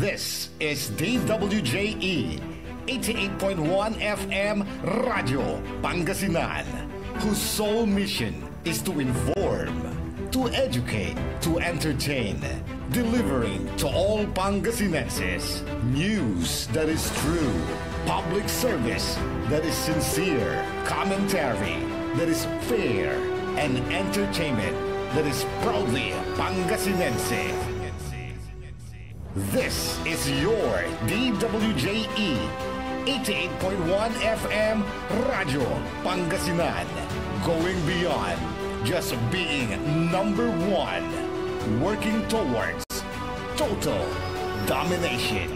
This is DWJE 88.1 FM Radio Pangasinan, whose sole mission is to inform, to educate, to entertain, delivering to all Pangasinenses news that is true, public service that is sincere, commentary that is fair, and entertainment that is proudly Pangasinense. This is your DWJE 88.1 FM Radio Pangasinan, going beyond just being number one, working towards total domination.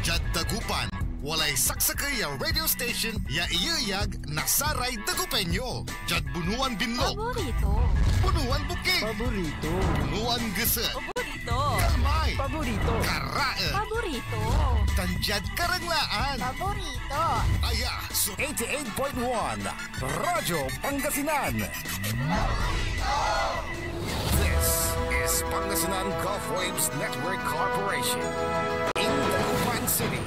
Jad Dagupan, walay saksakay ya radio station ya iyayag nasaray Dagupenyo. Jad Bunuan Binlog. Paborito. Bunuan Bukid. Paborito. Bunuan Geset. Paborito. Kalmay. Paborito. Karae. Paborito. Tanjad Karanglaan. Paborito. Aya, so 88.1 Radyo Pangasinan. This is Pangasinan Gulf Waves Network Corporation. In Dagupan City,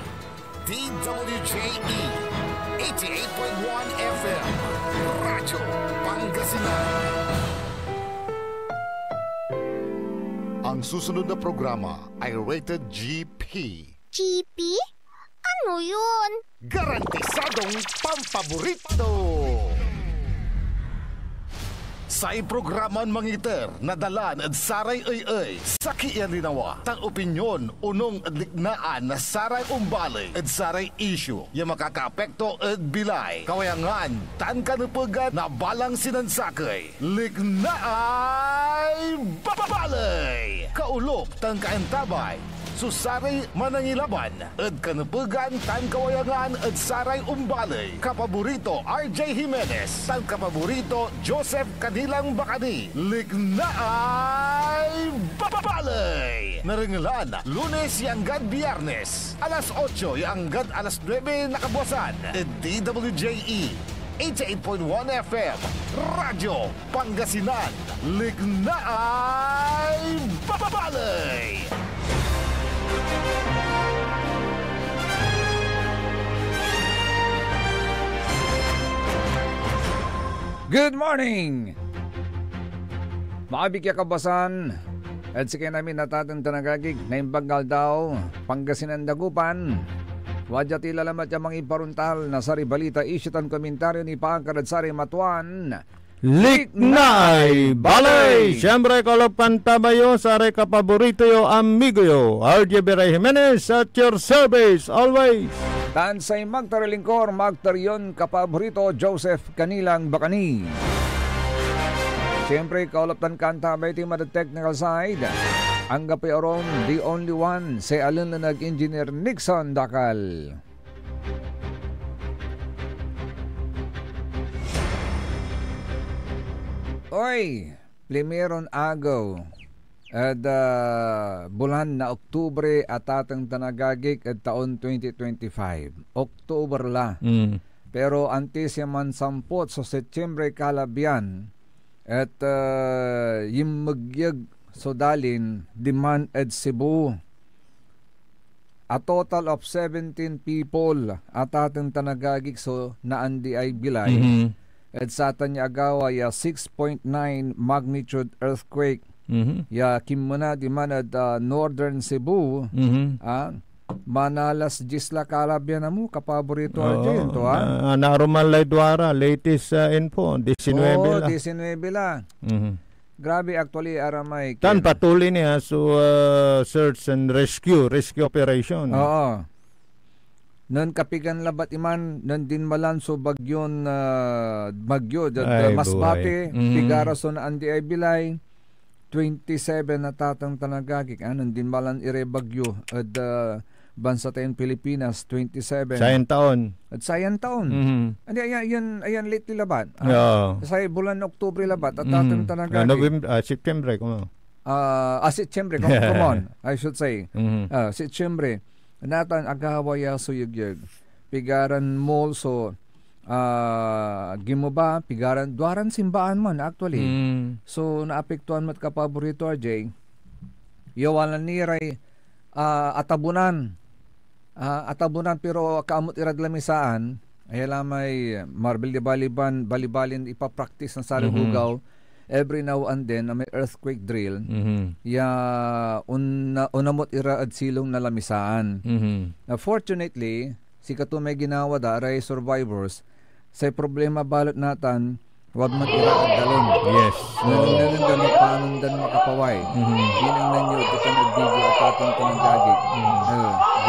DWJE 88.1 FM Radyo Pangasinan. Ang susunod na programa ay rated GP. GP? Ano yun? Garantisadong pampaborito! Sa programa mangiter, nadalan at saray ay sa kiyan linawa. Tang opinyon, unong lignaan na saray umbalay at saray issue. Yung makakaapekto at bilay. Kawayangan, tan kanupugan na balang sinansakay. Lignaay babalay! Kaulok, tan kaentabay. Susari manangilaban at kanupugan tan kawayangan at saray umbalay. Kapaborito RJ Jimenez, tan kapaborito Joseph Kanilang Bakani. Lignaay babalay! Naringalan, Lunes yanggad Biyernes, alas 8 yanggad alas 9 nakabuasan. At DWJE 88.1 FM Radyo Pangasinan. Lignaay babalay! Good morning! Maabig ya kabasan at sige namin natatang tanagagig na imbanggal daw Pangasinan Dagupan. Wadya tila lamat yung mga iparuntal na sari balita isyutan komentaryo ni Paangkarad Sari Matuan. Liknay Balay! Siyempre kalapan tabayo sa kapaborito yo amigo yo RJ Beray Jimenez at your service always. Tansay magtaralingkor magtaryon kapaborito Joseph Kanilang Bakani. Siyempre kaulaptan kanta by team at the technical side. Ang gapi orom the only one say alun na nag-engineer Nixon Dakal. Oy, Limeron Agaw at bulan na Oktubre at atang tanagagik at taon 2025. Oktuber la. Pero antes yaman sampot so Setyembre kalabyan at yimagyag so dalin demand at Cebu. A total of 17 people at atang tanagagik so naandi ay bilay. At sa tanya agawa ya 6.9 magnitude earthquake. Ya kimuna di manad northern Cebu. Manalas Gisla Calabia na mo kapaborito arjen to Naruman lay dwara latest info 19 la. 19 la. Grabe actually aramay. Tan patuloy niya so search and rescue operation. Oo. Nan kapigan labat iman nan din malanso bagyon bagyo masbate pigara so na andi ay bilay 27 na tatang tanagagik nan din malan ire bagyo at bansa tayong Pilipinas 27 sayang taon andi ayan lately labat sa bulan Oktubre labat at tatang tanagagik September September come on I should say September natan agawaya suyugyag pigaran mall so gimuba pigaran duaran simbaan man actually so naapektuhan mat kapaborito RJ yawalan niray atabunan. Atabunan pero kaamot irad lamisaan. Ay may marbil di balibalin ipapractice ng saring hugaw. Every now and then na may earthquake drill, unamot ira at silong na lamisaan. Fortunately, si kato may ginawa da, aray survivors, sa problema balot natan, wag man ira at dalon. Yes. Nanundan na panundan makapaway. Binang nanyo, ito na video at atong panagagig.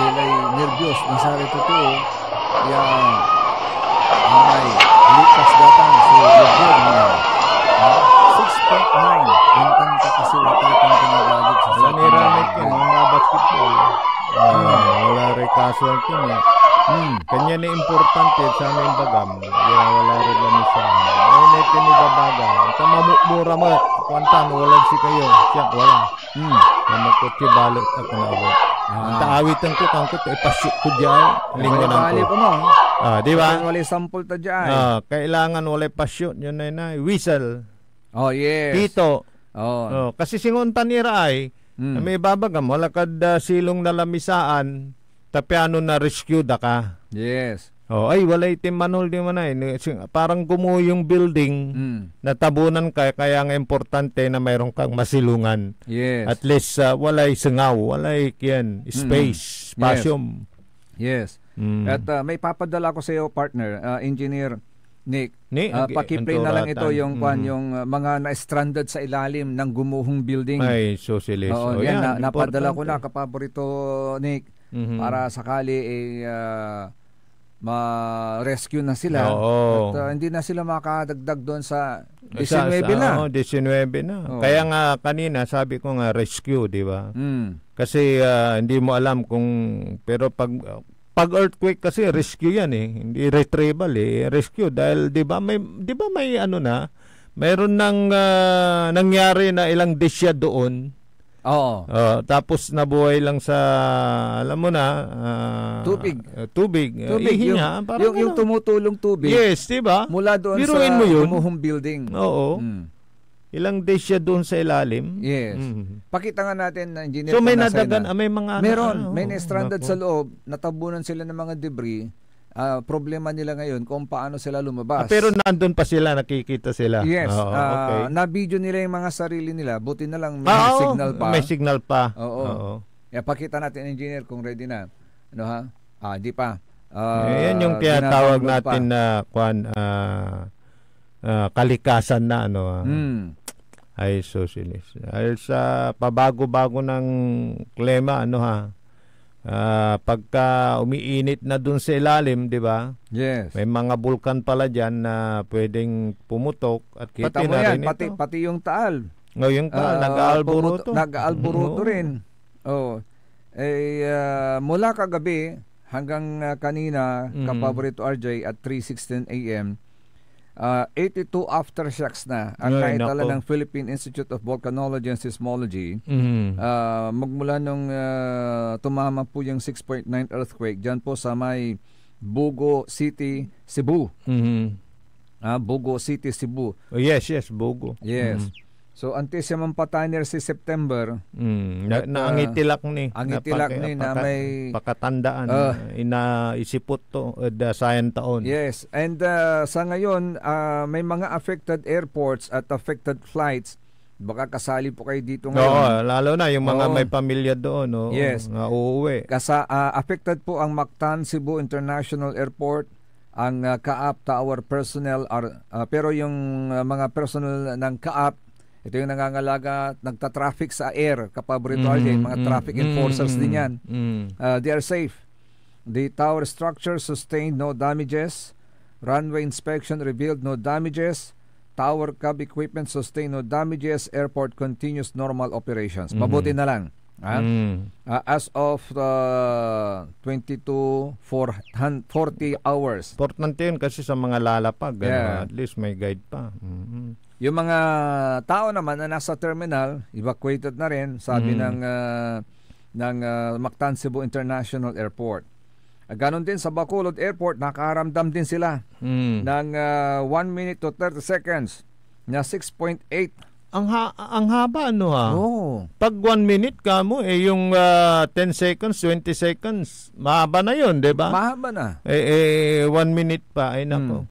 Dilay nervyos, nasari totoo, may likas datang sa libro niya. 6.9 Intang ka kasi watatang pinagagit sa Wala ni Ramit yun, mga basketball. Wala rin casualty niya. Kanya na importante sa aming bagam. Wala rin lang siya. Ay, netin ni babaga. Tamamukmura mo. Kuwantan, walang si kayo. Siya, wala. Namakot balot ako na ulit. Taawitan ko, kangkot, pasyoot ko dyan. Lingwanan ko. Bali ko mo. Di ba? Wala sample ta dyan. Kailangan wala pasyoot. Yun na whistle. Oh, yes. Dito. Oh. Kasi singuntan nira ay may babagam, wala kad silong na lamisaan, tapiano na rescue da ka. Yes. Ay wala itim manol di man ay. Parang gumuho yung building, natabunan ka, kaya nga importante na mayroon kang masilungan. Yes. At least walay singaw, walay kiyan, space, spasium. Yes. At may papadala ko sa iyo, partner, Engineer Nick, pakiplay na lang ito yung yung mga na-stranded sa ilalim ng gumuhong building. Ay, socialist. Yan, napadala ko na kapaborito, Nick, para sakali ma-rescue na sila. At hindi na sila makadagdag doon sa 19 na. 19 na. Kaya nga kanina sabi ko nga rescue, di ba? Kasi hindi mo alam kung, pero pag earthquake kasi rescue yan hindi retrieval rescue dahil 'di ba may ano na mayroon nang nangyari na ilang desya doon. Tapos nabuhay lang sa alam mo na tubig ihinya, yung tumutulong tubig. Yes, 'di ba? Mula doon Biruin sa mo gumuhong building. Oo. Ilang days siya doon sa ilalim. Yes. Pakita nga natin na engineer. So may nadagan, may mga may na-stranded sa loob, natabunan sila ng mga debris. Problema nila ngayon kung paano sila lumabas. Pero nandun pa sila, nakikita sila. Yes. Okay. Na-video nila yung mga sarili nila. Buti na lang may signal pa. May signal pa. Oo. Pakita natin, engineer, kung ready na. Ano ha? Di pa. Yan yung tinatawag natin na kalikasan na ay socialist. Ay sa pabago-bago ng klima pagka umiinit na dun sa ilalim, di ba? Yes. May mga bulkan pala diyan na pwedeng pumutok at kita na rin ito. Pati yung Taal. Yung Taal nag-aalburuto. Nag-aalburuto rin. Mula kagabi hanggang kanina, kapaborito RJ at 3:16 AM, 82 aftershocks na ang naitala ng Philippine Institute of Volcanology and Seismology. Magmula nung tumama po yung 6.9 earthquake dyan po sa may Bugo City, Cebu. Bugo City, Cebu. Yes, Bugo. Yes. So antes yung patanir si September. Naangitilak ni. Angitilak ni na may pakatandaan. Inaisipot to sayang taon. Yes. And sa ngayon, may mga affected airports at affected flights. Baka kasali po kayo dito ngayon. Lalo na yung mga may pamilya doon. Yes. Nga uuwi. Affected po ang Mactan Cebu International Airport, ang Kaap Tower personnel, pero yung mga personnel ng Kaap, ito yung nangangalaga, nagta-traffic sa air, kapaborito mga traffic enforcers din yan. They are safe. The tower structure sustained no damages. Runway inspection revealed no damages. Tower cab equipment sustained no damages. Airport continues normal operations. Mabuti na lang. As of 22:40 hours. Importante yun kasi sa mga lalapag. At least may guide pa. Yung mga tao naman na nasa terminal, evacuated na rin, sabi ng Mactan Cebu International Airport. Ganon din sa Bacolod Airport, nakaramdam din sila ng 1 minute to 30 seconds na 6.8 ang haba ano ha. Pag 1 minute ka mo yung 10 seconds, 20 seconds, mahaba na 'yon, 'di ba? Mahaba na. 1 minute pa ay nako.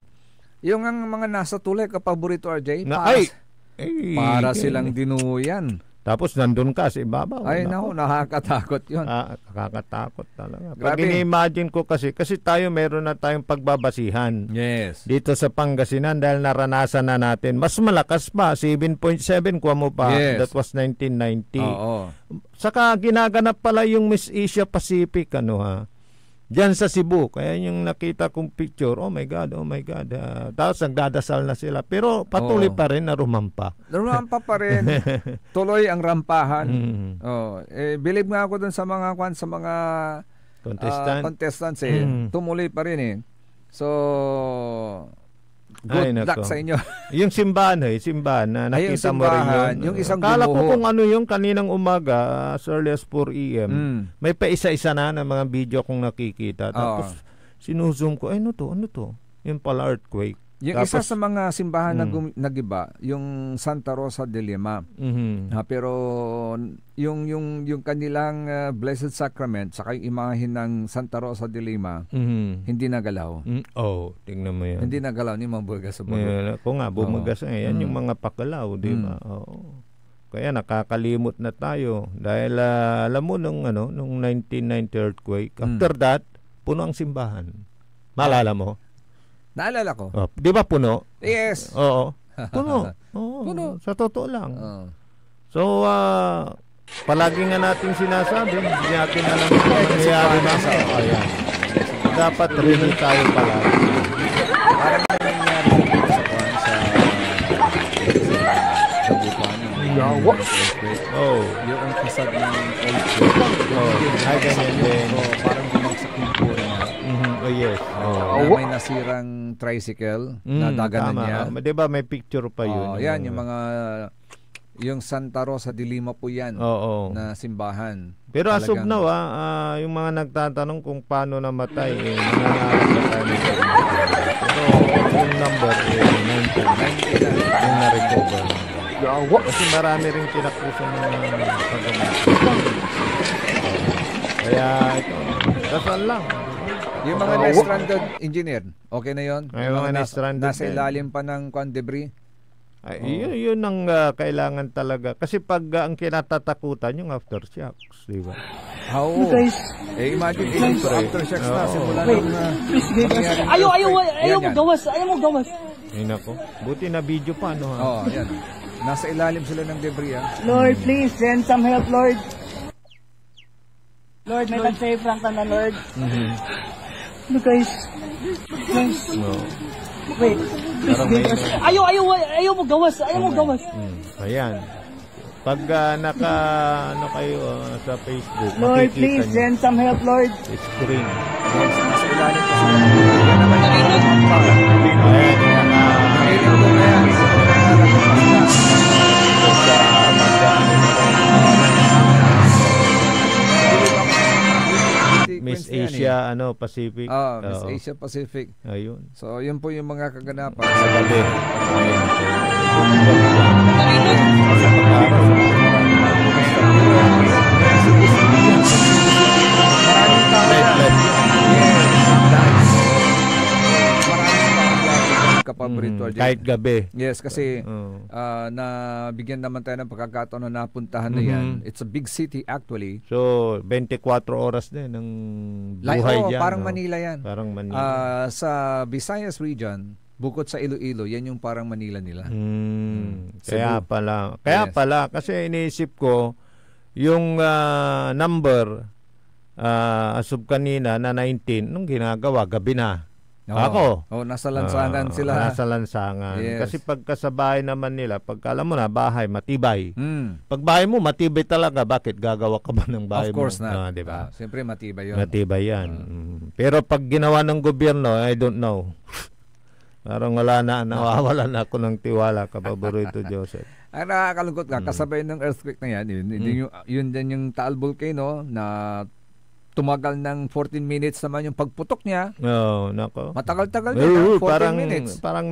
Yung ang mga nasa tulay kapaborito RJ, para silang dinuyan. Tapos nandun ka sa ibabaw. Ay naku, nakakatakot yun. Nakakatakot talaga. Pag ini-imagine ko kasi tayo meron na tayong pagbabasihan. Yes. Dito sa Pangasinan dahil naranasan na natin. Mas malakas pa, 7.7 kuha mo pa. Yes. That was 1990. Oo. Saka ginaganap pala yung Miss Asia Pacific diyan sa Cebu. Kaya yung nakita kong picture, oh my God. Tapos nagdadasal na sila. Pero patuloy pa rin na rumampa. Rumampa pa rin. Tuloy ang rampahan. Believe nga ako dun sa mga contestants tumuloy pa rin eh. So, good luck sa inyo. Yung simbahan na nakita mo rin yun. Yung isang kala ko kung ano yung kaninang umaga as early as 4 a.m. May pa isa-isa na ng mga video kong nakikita. Tapos sinuzoom ko, ano to? Yung pala earthquake. Yung tapos, isa sa mga simbahan na nagiba, yung Santa Rosa de Lima. Pero yung kanilang Blessed Sacrament saka yung imahin ng Santa Rosa de Lima, hindi nagalaw. Tingnan mo yan. Hindi nagalaw ni Mabugas sa bulo. Kung nga, bumagas yan yung mga pakalaw, di ba? Kaya nakakalimot na tayo dahil alam mo nung 1990 earthquake, after that, puno ang simbahan. Maalala mo? Naalala ko. Di ba puno? Yes. Oo. Puno. Puno. Sa totoo lang. So, palagi nga natin sinasabi, hindi natin alam kung nangyayari na sa ayan. Dapat ready tayo palagi. Parang nangyayari sa yung ang kasad ng ay ganyan din. Parang bumagsak yung puro niya. Yes. May nasirang tricycle na daganan niya. Diba may picture pa yun? Yan, yung Santa Rosa de Lima po yan na simbahan. Pero as of now, yung mga nagtatanong kung paano namatay, nangangarap na tayo nito. Pero yung number, 90 yung na-recover. Kasi marami rin kinakusan ng paggamit. Kaya ito, dasal lang. Yung mga na-stranded engineer, okay na yun? Yung mga na-stranded nasa ilalim pa ng debris? Yun ang kailangan talaga. Kasi pag ang kinatatakutan yung aftershocks, di ba? Imagine yung aftershocks na simula ng ayaw mo gawas. Ay nako, buti na video pa yan. Nasa ilalim sila ng debris. Lord, please send some help, Lord. Lord, may tag-save lang na, Lord. Guys. Wait. Ayaw mo gawas. Ayan. Pag kayo sa Facebook, Lord, please send some help, Lord. Screen. Nasa ilalim pa sila. Yan naman Miss Asia Pacific. Miss Asia Pacific. Ayun. So, yun po yung mga kaganapan. Sa gabi. Kahit gabi. Yes, kasi nabigyan naman tayo ng pagkakataon na napuntahan na yan. It's a big city actually. So, 24 oras din ng buhay dyan. Parang Manila yan. Parang Manila. Sa Visayas region, bukod sa Iloilo, yan yung parang Manila nila. Kaya pala. Kasi iniisip ko, yung number as of kanina na 19, nung ginagawa, gabi na. Ako. Nasa lansangan sila. Nasa lansangan. Yes. Kasi pagka sa bahay naman nila, pagka alam mo na, bahay, matibay. Pag bahay mo, matibay talaga. Bakit? Gagawa ka ba ng bahay mo? Of course na. Diba? Siyempre, matibay yun. Matibay yan. Pero pag ginawa ng gobyerno, I don't know. Parang nawawalan ako ng tiwala, kapaborito Joseph. Ay, nakakalungkot nga. Kasabay ng earthquake na yan. Yun din yung Taal Volcano na tumagal ng 14 minutes naman yung pagputok niya. Nako. Matagal-tagal din, 14 parang, minutes. Parang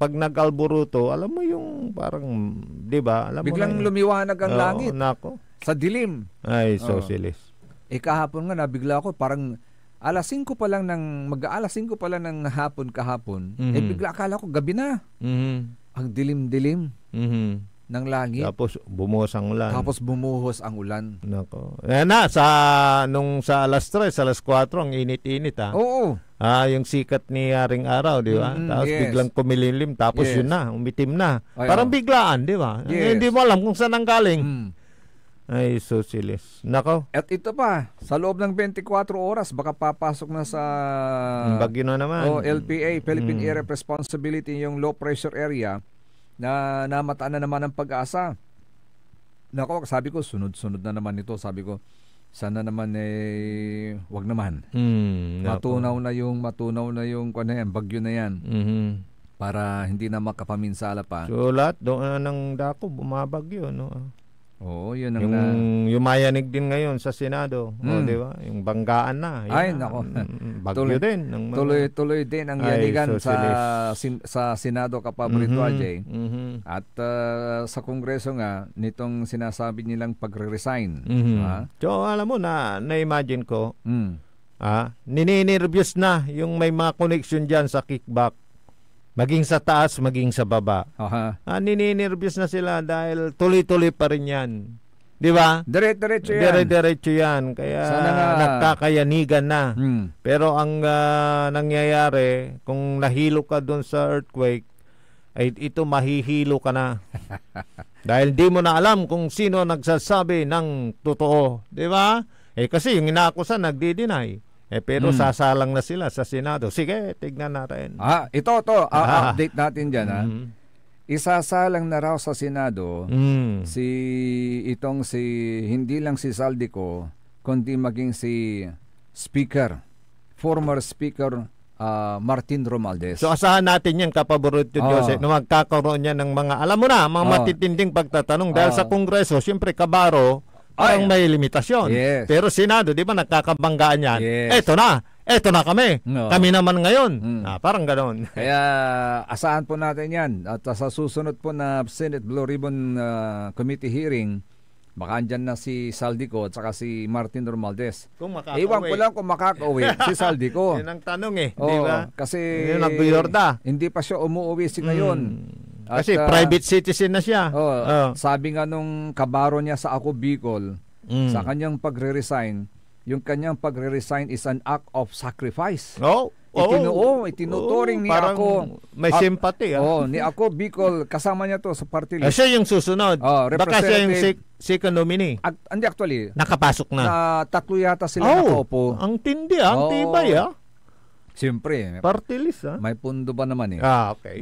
pag nag-alboruto, alam mo yung parang, di ba? Alam Biglang mo na, lumiwanag ang langit nako. sa dilim. Ay, socialist. Kahapon nga nabigla ako, parang alas 5 pa lang mag-aalas 5 pa lang ng hapon kahapon. Bigla akala ko gabi na. Ang dilim-dilim ng langit. Tapos bumuhos ang ulan. Nako. Nung sa alas 3, alas 4, ang init-init Oo. Yung sikat ni Haring Araw, di ba? Tapos biglang kumilimlim, tapos yun na, umitim na. Parang biglaan, di ba? Hindi mo alam kung saan ang galing. Ay, socialist. Nako. At ito pa, sa loob ng 24 oras, baka papasok na sa bagyo na naman. LPA, Philippine Area of Responsibility, yung low pressure area na namataan na naman ng pag-asa. Nako, sabi ko, sunod-sunod na naman ito. Sabi ko, sana naman wag naman. Matunaw na yung bagyo na yan. Para hindi na makapaminsala pa. So lahat doon ng dako bumabagyo, no? Oo, yun ang yumayanig din ngayon sa Senado, di ba? Yung banggaan na. Ay, nako. Bagyo din. Tuloy din ang yanigan sa Senado, kapaborito Ajay. At sa Kongreso nga, nitong sinasabi nilang pagre-resign. So, alam mo na-imagine ko, nininervyos na yung may mga connection dyan sa kickback. Maging sa taas, maging sa baba. Nininervyos na sila dahil tuloy-tuloy pa rin yan. Di ba? Dire-diretso yan. Dire-diretso yan. Kaya nagkakayanigan na. Pero ang nangyayari, kung nahilo ka doon sa earthquake, ay ito mahihilo ka na. Dahil di mo na alam kung sino nagsasabi ng totoo. Di ba? Kasi yung inaakusan, nagdi-deny. Pero sasalang na sila sa Senado. Sige, tignan natin. Ito. Update natin dyan. Isasalang na raw sa Senado hindi lang si Saldico, kundi maging si former Speaker Martin Romualdez. So asahan natin yan, kapaborito Joseph, na magkakaroon yan ng mga, alam mo na, mga matitinding pagtatanong. Dahil sa Kongreso, siyempre kabaro, parang may limitasyon. Pero Senado, di ba, nagkakabanggaan yan. Eto na kami. Kami naman ngayon. Parang ganoon. Kaya asahan po natin yan. At sa susunod po na Senate Blue Ribbon Committee hearing, baka andyan na si Saldico at saka si Martin Romualdez. Iwan ko lang kung makakauwi si Saldico. Yan ang tanong di ba? Kasi hindi pa siya umuwi ngayon. Kasi private citizen na siya. Sabi nga nung kabaro niya sa Ako Bicol, sa kanyang pagre-resign, yung kanyang pagre-resign is an act of sacrifice. Itinuturing ni Ako. May sympathy. Ni Ako Bicol, kasama niya to sa party list. Siya yung susunod. Baka siya yung second nominee. Hindi, actually. Nakapasok na. Tatlo yata sila nakaupo. Ang tindi, ang tibay. Siyempre. Party list. May pundo ba naman okay.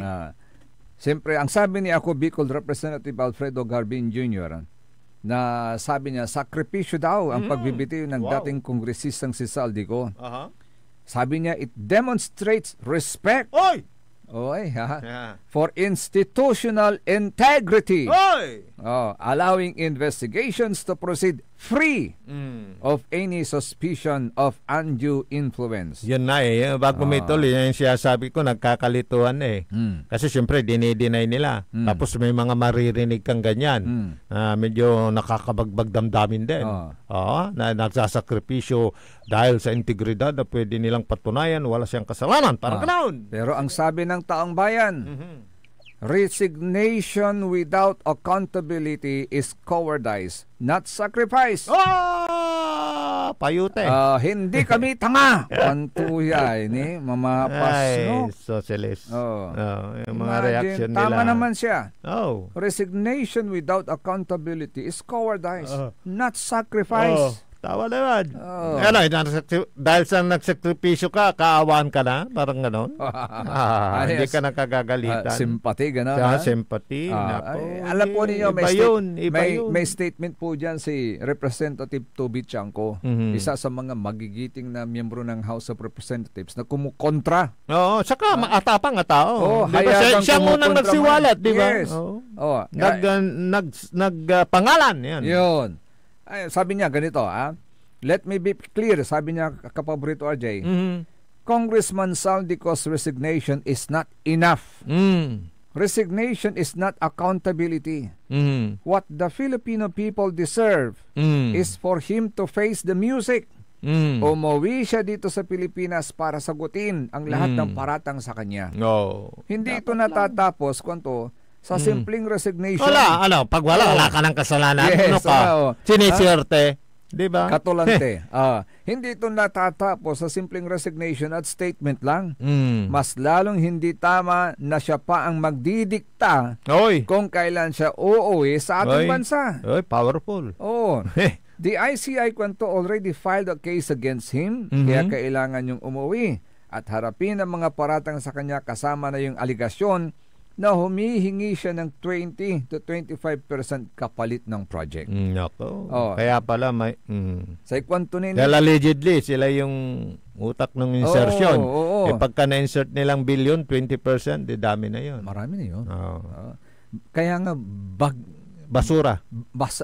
Siyempre, ang sabi ni Ako Bicol Representative Alfredo Garbin Jr., na sabi niya, sakripisyo daw ang pagbibitiw ng dating kongresistang si Saldico. Sabi niya, it demonstrates respect for institutional integrity, allowing investigations to proceed free of any suspicion of undue influence. Yun na bago may tuloy, yung siya sabi ko, nagkakalituhan kasi syempre dinideny nila. Tapos may mga maririnig kang ganyan. Medyo nakakabagbag damdamin din. Na nagsasakripisyo dahil sa integridad na pwede nilang patunayan wala siyang kasalanan. Parang ganoon. Pero ang sabi ng taong bayan, resignation without accountability is cowardice, not sacrifice. Payute. Hindi kami tanga. Pantuyay ni mamapas, no? Socialist. Yung mga reaction nila. Tama naman siya. Resignation without accountability is cowardice, not sacrifice. Tawa naman. Dahil sa nagsakripisyo ka, kaawaan ka na? Parang gano'n? Hindi ka nakagagalitan. Sympathy, gano'n. Sympathy. Alam po ninyo, may statement po dyan si Representative Toby Chanco, isa sa mga magigiting na miyembro ng House of Representatives na kumukontra. Saka maatapang nga tao. Siya munang nagsiwalat, di ba? Yes. Nagpangalan. Yun. Sabi niya ganito, let me be clear, sabi niya, kapaborito RJ, Congressman Saldico's resignation is not enough Resignation is not accountability. Mm. What the Filipino people deserve is for him to face the music. Umuwi siya dito sa Pilipinas para sagutin ang lahat ng paratang sa kanya. No. Hindi ito natatapos kung sa simpleng resignation. Wala, pag wala ka ng kasalanan. Yes, ano ka? Siniswerte. Diba? Katulante. Hindi ito natatapos sa simpleng resignation at statement lang. Mas lalong hindi tama na siya pa ang magdidikta kung kailan siya uuwi sa ating bansa. Powerful. Oo. The ICI already filed a case against him, kaya kailangan yung umuwi at harapin ang mga paratang sa kanya kasama na yung aligasyon na humihingi siya ng 20 to 25% kapalit ng project. Nako. Kaya pala may... Sa ikwanto nila... Dahil allegedly, sila yung utak ng insertion. Pagka na-insert nilang billion, 20%, dami na yun. Marami na yun. Kaya nga, basura.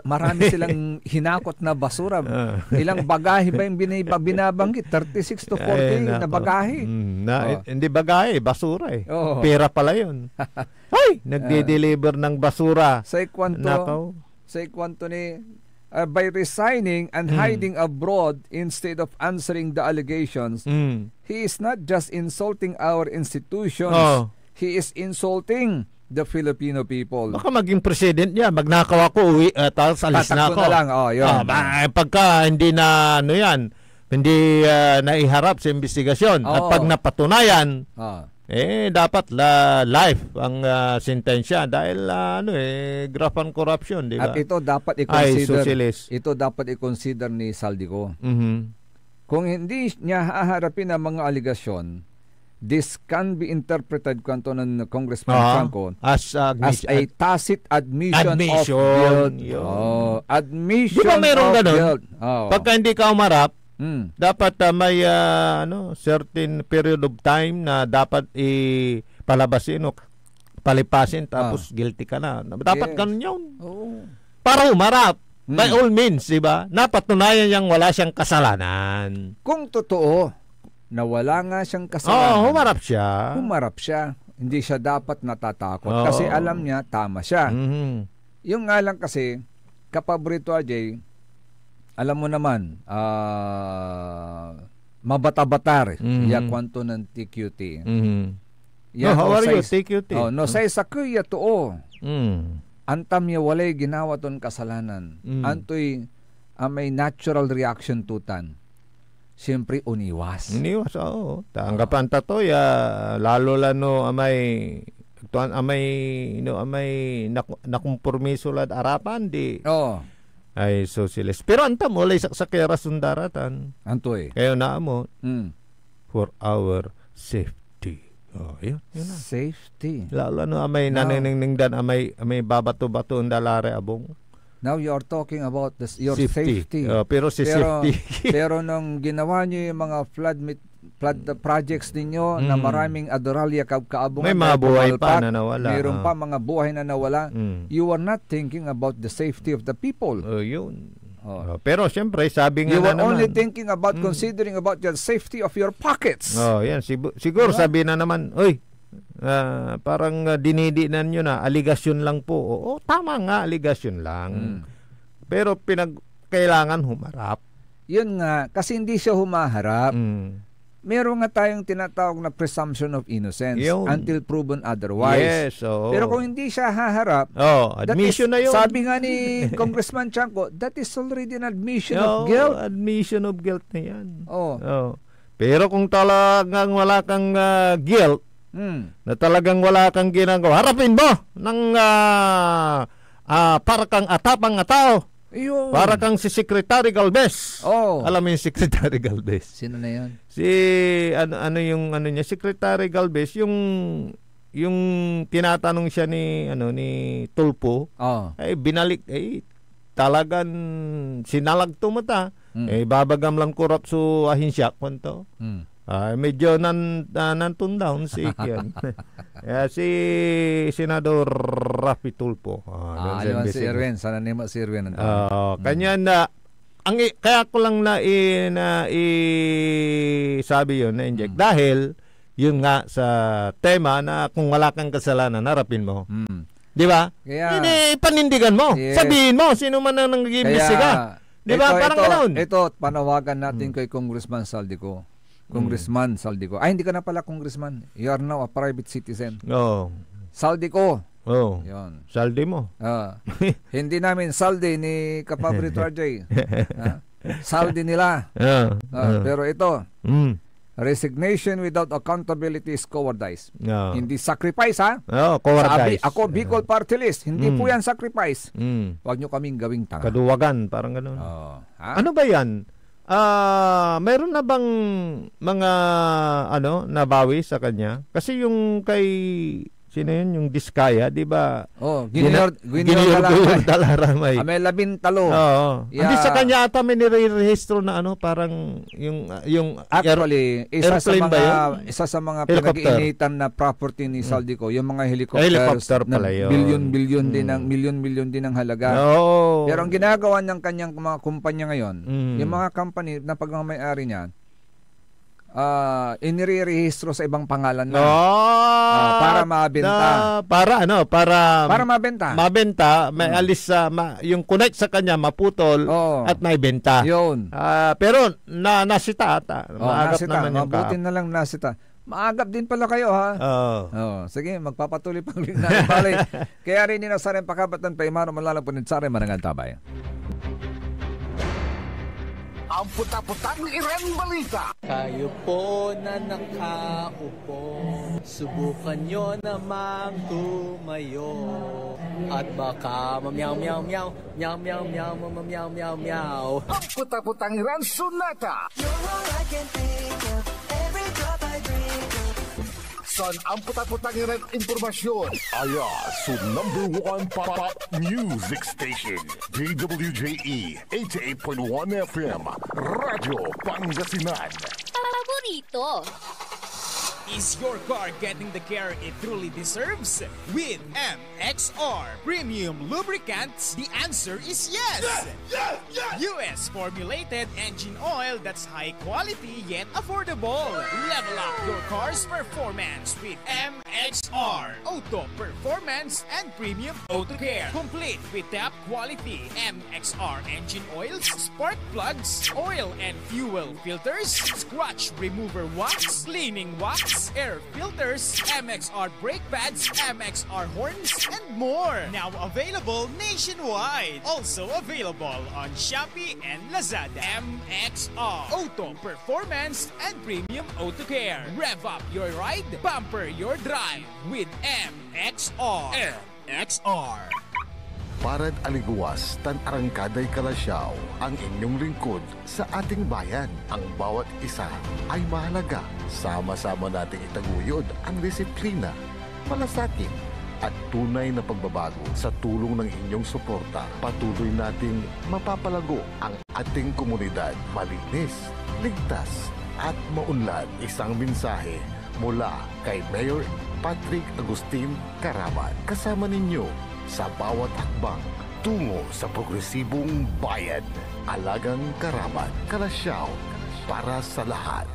Marami silang hinakot na basura. Ilang bagahe ba yung binabanggit? 36 to 40 na bagahe. Hindi bagahe, basura eh. Pera pala yun. Nagde-deliver ng basura. Sa ikwanto ni by resigning and hiding abroad instead of answering the allegations, he is not just insulting our institutions, he is insulting the Filipino people. Baka maging president niya, magnakaw ako, uwi, tapos alis na ako. Na lang, yun. Pagka hindi na, hindi naiharap sa investigasyon, at pag napatunayan, dapat life ang sentensya dahil graft corruption, di ba? At ito dapat i-consider ni Saldico. Kung hindi niya haharapin ang mga aligasyon, this can be interpreted kanto ng Congressman Franco as a tacit admission of guilt. Admission di ba mayroong of ganun? guilt. Pagka hindi ka umarap, dapat may certain period of time na dapat ipalabasin o palipasin tapos guilty ka na. Dapat ganun yun. Para umarap. By all means, di ba? Napatunayan niyang wala siyang kasalanan. Kung totoo na wala nga siyang kasalanan. Humarap siya. Hindi siya dapat natatakot kasi alam niya tama siya. Yung nga lang kasi, kapaborito Ajay, alam mo naman, mabata-batar, kwanto ng TQT. How are you, TQT? No, say sa kuya to, antam niya walay ginawa ton kasalanan. Antoy, may natural reaction tutan. Siyempre, uniwas. Oo. Tanggapan tatoy, lalo lano amay nakumpormiso lad arapan di. Ay socialist. Pero anta mo lay saksakera sundaratan. Antoy. Kayo na mo for our safety. Yun na. Safety. Lalo no amay naniningdan amay babato-bato ndalare abong. Now you are talking about your safety. Pero safety. Pero nung ginawa niyo yung mga flood projects ninyo na maraming adoralya kaabungan, may mga buhay pa na nawala. Mayroon pa mga buhay na nawala. You are not thinking about the safety of the people. Yun. Pero siyempre, sabi nga you na naman. You were only thinking about considering about the safety of your pockets. Yan. Siguro sabi na naman, parang dinidinan nyo na, aligasyon lang po. Tama nga, aligasyon lang. Pero kailangan humarap. Yun nga, kasi hindi siya humaharap. Meron nga tayong tinatawag na presumption of innocence until proven otherwise. Yes, pero kung hindi siya haharap, admission na yun. Sabi nga ni Congressman Chanco, that is already an admission of guilt. Admission of guilt na yan. Pero kung talagang wala kang guilt, na talagang wala kang ginagawa, harapin mo ng para kang atapang tao. Para kang si Secretary Galvez. Alam mo yung Secretary Galvez? Sino na yan? Ano yung niya, Secretary Galvez, yung tinatanong siya ni Tulfo, ay binalik, talagang sinalagto mo ta. Babagam lang kurap su ahinsya kwento. Medyo nantun down si Ikian. Si Senador Rafi Tulfo. Si Erwin. Sana nima si Erwin. Kanya na, kaya ko lang na sabi yun, na-inject. Dahil, yun nga sa tema na kung wala kang kasalanan, harapin mo. Di ba? Kaya, hindi, panindigan mo. Yes. Sabihin mo, sino man ang nag-iimbestiga. Di ba? Parang ganoon. Ito, panawagan natin kay Congressman Saldico. Congressman Saldico. Ay, hindi ka na pala Congressman. You are now a private citizen. Oo. Saldico. Oh. Yun. Saldi mo. Hindi namin saldi ni Kapabrito RJ. Saldi nila. Pero ito, resignation without accountability is cowardice. Hindi sacrifice, ha? Cowardice. Sabi, ako Bicol Party List. Hindi po yan sacrifice. Huwag nyo kaming gawing tanga. Kaduwagan, parang gano'n. Ano ba yan? Mayroon na bang mga nabawi sa kanya? Kasi yung kay sino yun? Yung Diskaya, di ba? Ginior Dalaramay. May 13. Oo. Hindi sa kanya ata may nire-rehistro na parang yung actually, isa sa mga pinag-iinitan na property ni Saldico, yung mga helicopter pala na billion din ang halaga. Pero ang ginagawa ng kanyang mga kumpanya ngayon, yung mga company na pagmamayari niya, inire-rehistro sa ibang pangalan na para mabenta. Para mabenta. May alis sa yung connect sa kanya maputol at naibenta. Yun. Pero nasita ata. Maagap naman yung mabuti na lang nasita. Maagap din pala kayo, ha? Sige, magpapatuloy pang rin na balay. Kaya rin ni Nasaren pakabatan pa imano malalapunin sa rin manangan tabay. Ang puta-putang Iren Balita. Kayo po na nakaupo, subukan nyo namang tumayo. At baka mamyaw-meow-meow, meow-meow-meow, mamyaw-meow-meow. Ang puta-putang Iren Sunata. You're all I can think of, every drop I drink of. Son, ang puta-putang Iren Impormasyon. Aya, so #1 pop music station. DWJE 88.1 FM. Radyo Pangasinan. Paborito. Is your car getting the care it truly deserves? With MXR Premium Lubricants, the answer is yes! US formulated engine oil that's high quality yet affordable. Level up your car's performance with MXR Auto Performance and Premium Auto Care. Complete with top quality MXR engine oils, spark plugs, oil and fuel filters, scratch remover wax, cleaning wax, air filters, MXR brake pads, MXR horns, and more. Now available nationwide. Also available on Shopee and Lazada. MXR Auto Performance and Premium Auto Care. Rev up your ride, bumper your drive with MXR. MXR. Parad aliguas, tan arangkaday kalasyaw, ang inyong lingkod sa ating bayan. Ang bawat isa ay mahalaga. Sama-sama nating itaguyod ang disiplina, malasakit, at tunay na pagbabago. Sa tulong ng inyong suporta, patuloy nating mapapalago ang ating komunidad. Malinis, ligtas, at maunlad. Isang mensahe mula kay Mayor Patrick Agustin Caraman. Kasama ninyo sa bawat hakbang tungo sa progresibong bayan. Alagang Caraman, Kalasyaw, para sa lahat.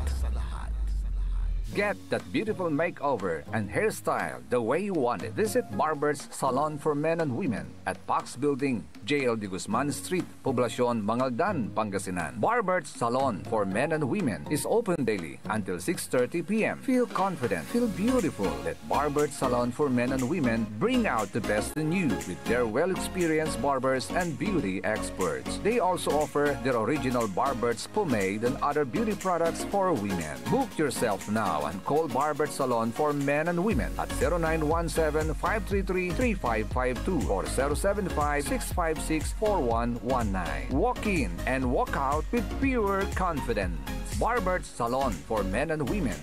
Get that beautiful makeover and hairstyle the way you want it. Visit Barber's Salon for Men and Women at Pax Building, JL de Guzman Street, Poblacion, Mangaldan, Pangasinan. Barber's Salon for Men and Women is open daily until 6:30 p.m. Feel confident, feel beautiful. Let Barber's Salon for Men and Women bring out the best in you with their well-experienced barbers and beauty experts. They also offer their original Barber's pomade and other beauty products for women. Book yourself now and call Barber's Salon for Men and Women at 0917-533-3552 or 075-656-4119. Walk in and walk out with pure confidence. Barber's Salon for Men and Women.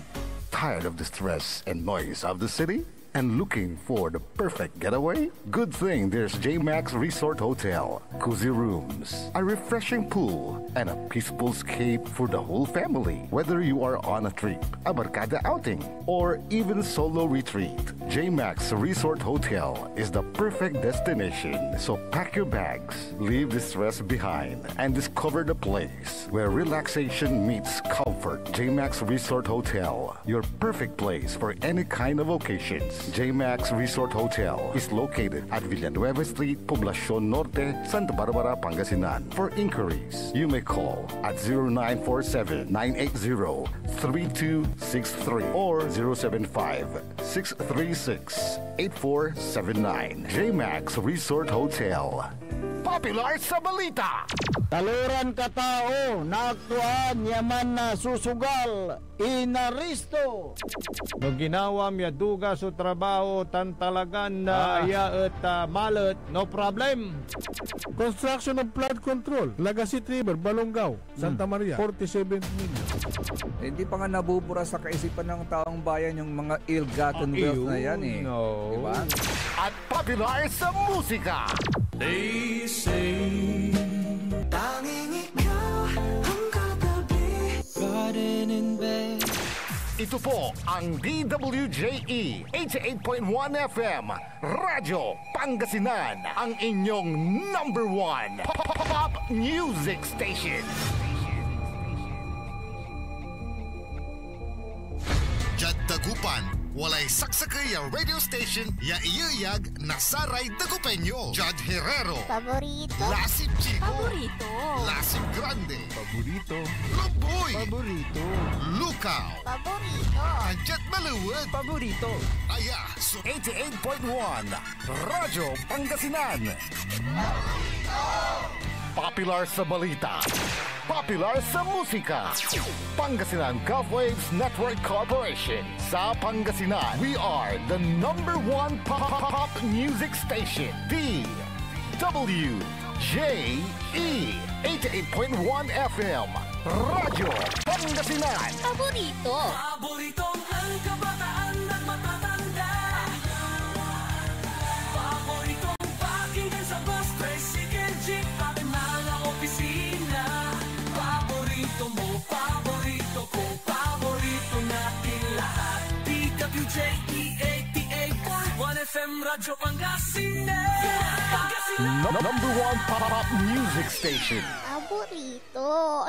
Tired of the stress and noise of the city? and looking for the perfect getaway? Good thing there's JMax Resort Hotel. Cozy rooms, a refreshing pool, and a peaceful escape for the whole family. Whether you are on a trip, a barkada outing, or even solo retreat, JMax Resort Hotel is the perfect destination. So pack your bags, leave the stress behind, and discover the place where relaxation meets comfort. JMax Resort Hotel, your perfect place for any kind of occasions. JMax Resort Hotel is located at Villanueva Street, Poblacion Norte, Santa Barbara, Pangasinan. For inquiries, you may call at 0947-980-3263 or 075-636-8479. JMax Resort Hotel. Popular sa balita. Taluran katao, naaktuan, yaman na susugal, inaristo. No ginawa miya duga sa trabaho, tan talagan na iya at malat, no problem. Construction of flood control, Lagasit River, Balongaw, Santa Maria, 47 million. Hindi pa nga nabubura sa kaisipan ng taong bayan yung mga ill-gotten wealth na yan eh. No. Diba? At popular sa musika. They say tanging ikaw ang katabi, garden in bed. Ito po ang DWJE 88.1 FM Radyo Pangasinan, ang inyong number one pop music station. Jad Dagupan, walay saksakay ya radio station ya iyayag nasaray Dagupeño. Jad Herrero, Paborito. Lasip Chico, Paborito. Lasip Grande, Paborito. Loboy, Paborito. Lukaw, Paborito. Anjat Maluwag, Paborito. Aya, so 88.1 Radyo Pangasinan. Popular sa balita, popular sa musika. Pangasinan Golfwaves Network Corporation. Sa Pangasinan, we are the number one pop music station. DWJE 88.1 FM Radyo Pangasinan. Paborito. Paboritong ang kabataan at matatanda. Paboritong pakinggan sa bus, tricycle, jeep, at mga opisina. Paborito mo, paborito ko, paborito natin lahat. DWJE 88.1 FM Radyo Pangasinan. Number one pop music station. Paborito.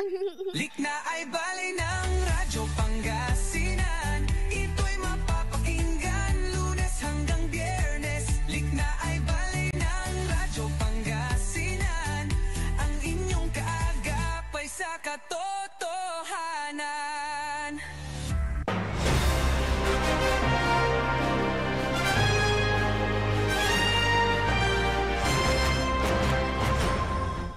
Likna ay bali ng Radyo Pangasinan. Ito'y mapapakinggan Lunes hanggang Biyernes. Likna ay bali ng Radyo Pangasinan. Ang inyong kaagapay sa katotohanan.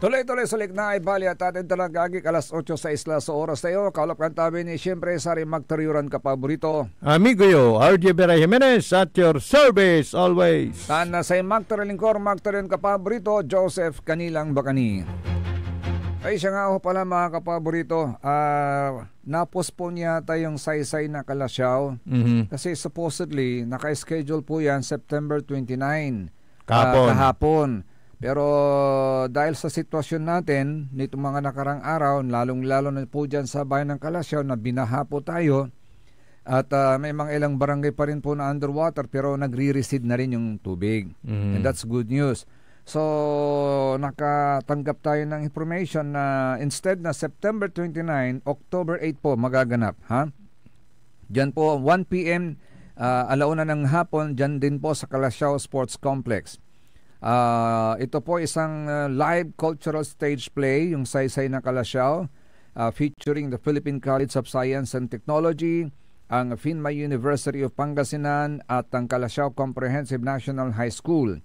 Tuloy-tuloy sa Likna ay bali at atin talagagik alas 8 sa isla sa oras tayo. Kaulap kang tabi ni siyempre Sari Magtariuran ka paborito. Amigo yo, RJ Vera Jimenez at your service always. Tan sa Magtarilingkor, Magtariuran ka paborito, Joseph Kanilang Bakani. Ay siya nga ho pala mga kapaborito, napospone yata yung saysay na Kalasyaw. Kasi supposedly, naka-schedule po yan September 29 kahapon. Pero dahil sa sitwasyon natin, nito mga nakarang araw, lalong-lalo na po dyan sa bayan ng Kalasyaw na binaha po tayo at may mga ilang barangay pa rin po na underwater pero nagre-recede na rin yung tubig. And that's good news. So, nakatanggap tayo ng information na instead na September 29, October 8 po magaganap. Ha? Diyan po, 1 p.m. Alauna ng hapon, diyan din po sa Kalasyaw Sports Complex. Ito po isang live cultural stage play, yung Saysay na Kalasyaw, featuring the Philippine College of Science and Technology, ang FINMA University of Pangasinan at ang Kalasyaw Comprehensive National High School.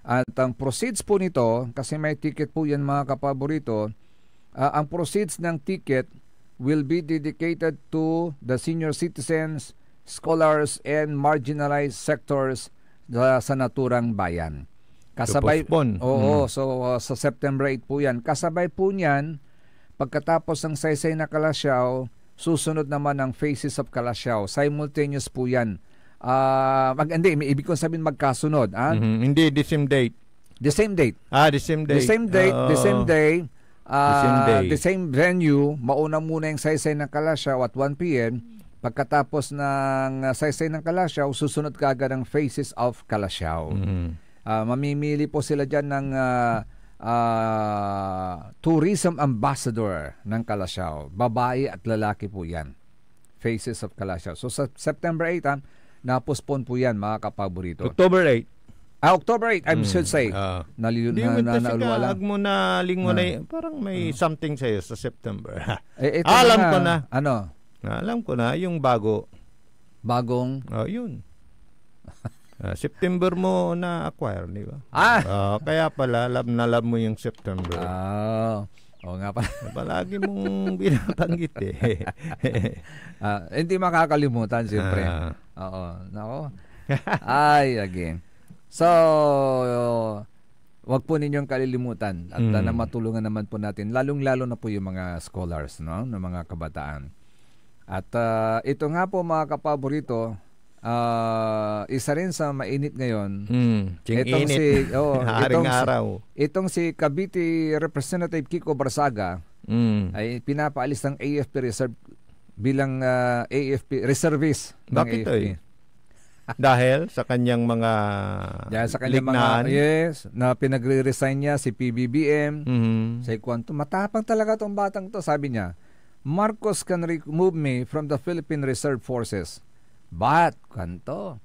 At ang proceeds po nito, kasi may ticket po yan mga kapaborito, ang proceeds ng ticket will be dedicated to the senior citizens, scholars, and marginalized sectors sa naturang bayan. Kasabay, so sa September 8 po yan. Kasabay po niyan, pagkatapos ng Saysay na Kalasyaw, susunod naman ang Faces of Kalasyaw. Simultaneous po yan. Hindi, may ibig kong sabihin magkasunod. Hindi, the same date. The same date. The same date. The same date, the same day, day. the same venue. Mauna muna yung saysay ng Kalasyaw at 1 p.m. Pagkatapos ng saysay ng Kalasyaw, susunod kaagad ang Faces of Kalasyaw. Mamimili po sila dyan ng tourism ambassador ng Kalasyaw. Babae at lalaki po yan. Faces of Kalasyaw. So sa September 8, na-postpone po yan, mga kapaborito. October 8. October 8, I should say. Hindi mo kasi kaag mo na lingo na parang may something sa'yo sa September. Alam ko na. Ano? Alam ko na, yung bago. Bagong? Yun. September mo na-acquire, di ba? Kaya pala, love mo yung September. Oo nga pala. Palagi mong binabanggit eh. Hindi makakalimutan, siyempre. Oo. Nako. Ay, again. So, wag po ninyong kalilimutan at na matulungan naman po natin, lalong-lalo na po yung mga scholars, no, ng mga kabataan. At ito nga po, mga kapaborito, isa rin sa mainit ngayon. Itong itong si Cavite Representative Kiko Barsaga ay pinapaalis ng AFP reserve bilang AFP reservist ng Bakit AFP. Dahil sa kanyang mga lignaan, na pinagre-resign niya si PBBM. Say kwanto, matapang talaga tong batang to, sabi niya. Marcos can remove me from the Philippine Reserve Forces. But, kanto,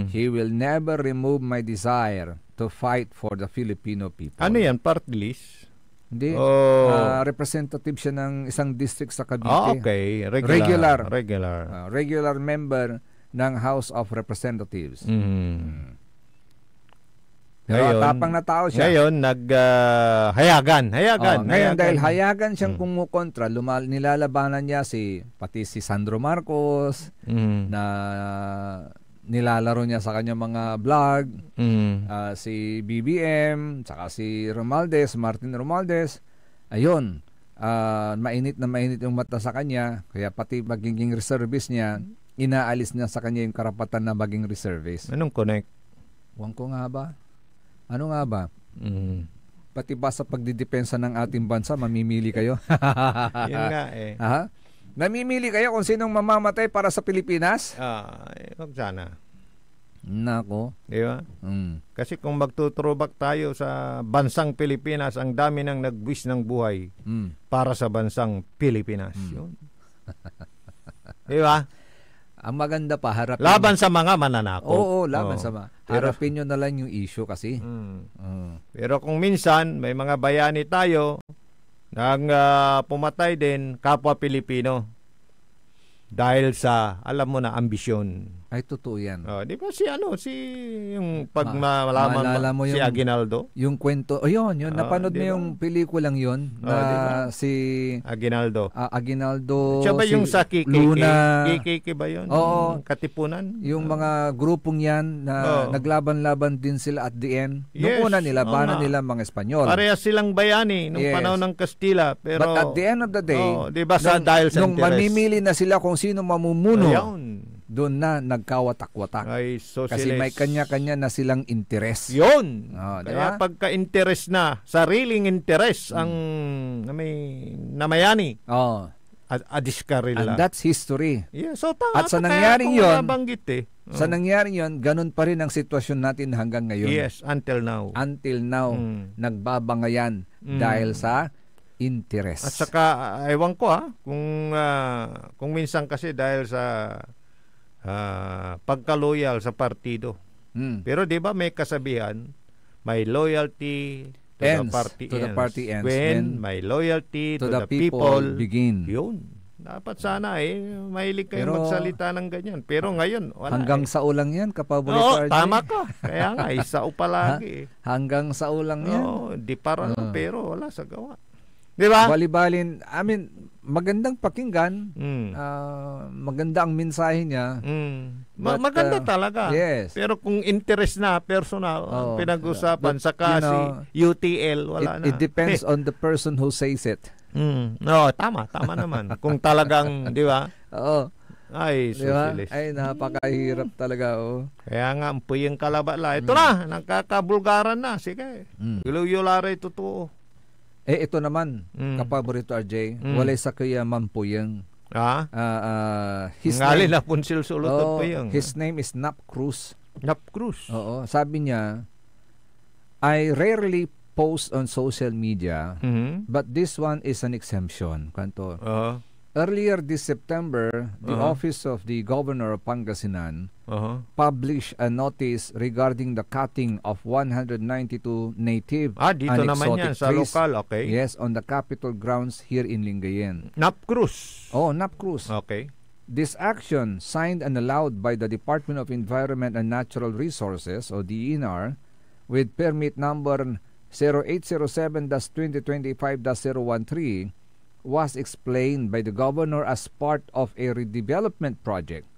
he will never remove my desire to fight for the Filipino people. Ano yan? Party list? Hindi. Representative siya ng isang district sa Cavite. Okay. Regular member ng House of Representatives. Pero tapang na tao siya. Ngayon, hayagan. Ngayon, dahil hayagan siyang kumukontra, nilalabanan niya pati si Sandro Marcos, na nilalaro niya sa kanyang mga vlog, si BBM, saka si Martin Romualdez. Ayun, mainit na mainit yung mata sa kanya, kaya pati magiging reservist niya, inaalis niya sa kanya yung karapatan na maging reservist. Anong connect? Huwag ko nga ba? Ano nga ba? Pati ba sa pagdidepensa ng ating bansa, mamimili kayo? Yun nga eh. Namimili kayo kung sinong mamamatay para sa Pilipinas? Huwag sana. Nako. Di ba? Kasi kung magtutrobak tayo sa bansang Pilipinas, ang dami nang nagbuwis ng buhay para sa bansang Pilipinas. Yun. Di ba? Ang maganda pa, harapin. Laban sa mga mananakop. Oo, laban sa mga. Harapin nyo na lang yung issue kasi. Pero kung minsan, may mga bayani tayo nang pumatay din kapwa Pilipino dahil sa, alam mo na, ambisyon. Ay, totoo yan. Di ba yung pagmalaman mo si Aguinaldo? Yung kwento, yun, napanood mo yung pelikulang yun, na diba? Si Aguinaldo. Aguinaldo, siya ba yung sa KKK? Luna. KKK ba yun? Oo. Katipunan? Yung mga grupong yan, na naglaban-laban din sila at the end. Nung una nila, bana nila mga Espanyol. Parehas silang bayani nung panahon ng Kastila. Pero, but at the end of the day, diba dahil sa nung interes, mamimili na sila kung sino mamumuno, doon na nagkawatak-watak. Kasi may kanya-kanya na silang interes. Yun. Diba? Kaya pagka-interes na, sariling interes ang namayani. Adiskarila. And that's history. Yeah, so at sa nangyaring yun, sa nangyaring yun, ganun pa rin ang sitwasyon natin hanggang ngayon. Yes, until now. Nagbabangayan dahil sa interes. At saka, ewan ko kung minsan kasi dahil sa pagka-loyal sa partido. Pero di ba may kasabihan, may loyalty to the party ends when my loyalty to the people begin. Yun. Dapat sana mahilig kayong magsalita ng ganyan. Pero ngayon, wala. Hanggang sa ulang yan, kapaborito RJ. Tama ka. Kaya nga, isao palagi. Hanggang sa ulang yan. Di para pero wala sa gawa. Di ba? Bali-balin, magandang pakinggan, maganda ang mensahe niya. Maganda talaga. Yes. Pero kung interest na, personal, pinag-usapan, saka si UTL, wala na. It depends on the person who says it. No, tama naman. Kung talagang, di ba? Ay, Diba? susilis. Ay, napakahirap talaga, oh. Kaya nga, ampuyang kalabala. Ito na, nagkakabulgaran na. Sige. Iluyulare totoo. Ito naman, kapaborito RJ, walay sa kaya mampuyang. Ngali na punsil sulot puyang. His name is Nap Cruz. Nap Cruz? Oo. Sabi niya, I rarely post on social media, but this one is an exemption. Kanto. Earlier this September, the Office of the Governor of Pangasinan published a notice regarding the cutting of 192 native dito and naman yan, exotic sa trees. lokal, okay. Yes, on the Capitol grounds here in Lingayen. Nap Cruz. Oh, Nap Cruz. Okay. This action, signed and allowed by the Department of Environment and Natural Resources, o DENR, with permit number 0807-2025-013, was explained by the governor as part of a redevelopment project.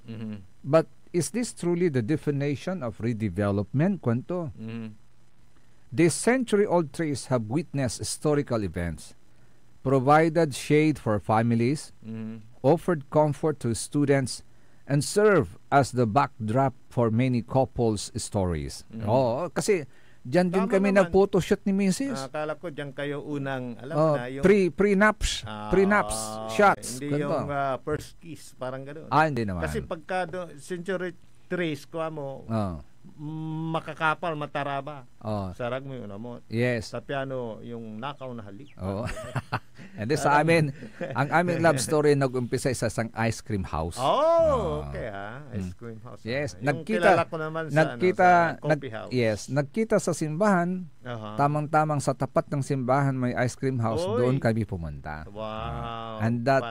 But is this truly the definition of redevelopment, Kwanto? These century-old trees have witnessed historical events, provided shade for families, offered comfort to students, and serve as the backdrop for many couples' stories. Kasi diyan din kami nag-photoshoot ni Mrs. Akala ko diyan kayo unang, alam na, yung pre-naps shots. Hindi yung first kiss, parang gano'n. Hindi naman. Kasi pagka century trees, kuha mo, makakapal, mataraba. Sarag mo yung una mo. Yes. Sa piano, yung nakaw na halik. And then sa amin, ang aming love story nag-umpisa sa isang ice cream house. Okay ice cream house. Yes, yung kilala ko naman sa coffee house. Yes, nagkita sa simbahan. Tamang-tamang sa tapat ng simbahan may ice cream house. Doon kami pumunta. Wow. And that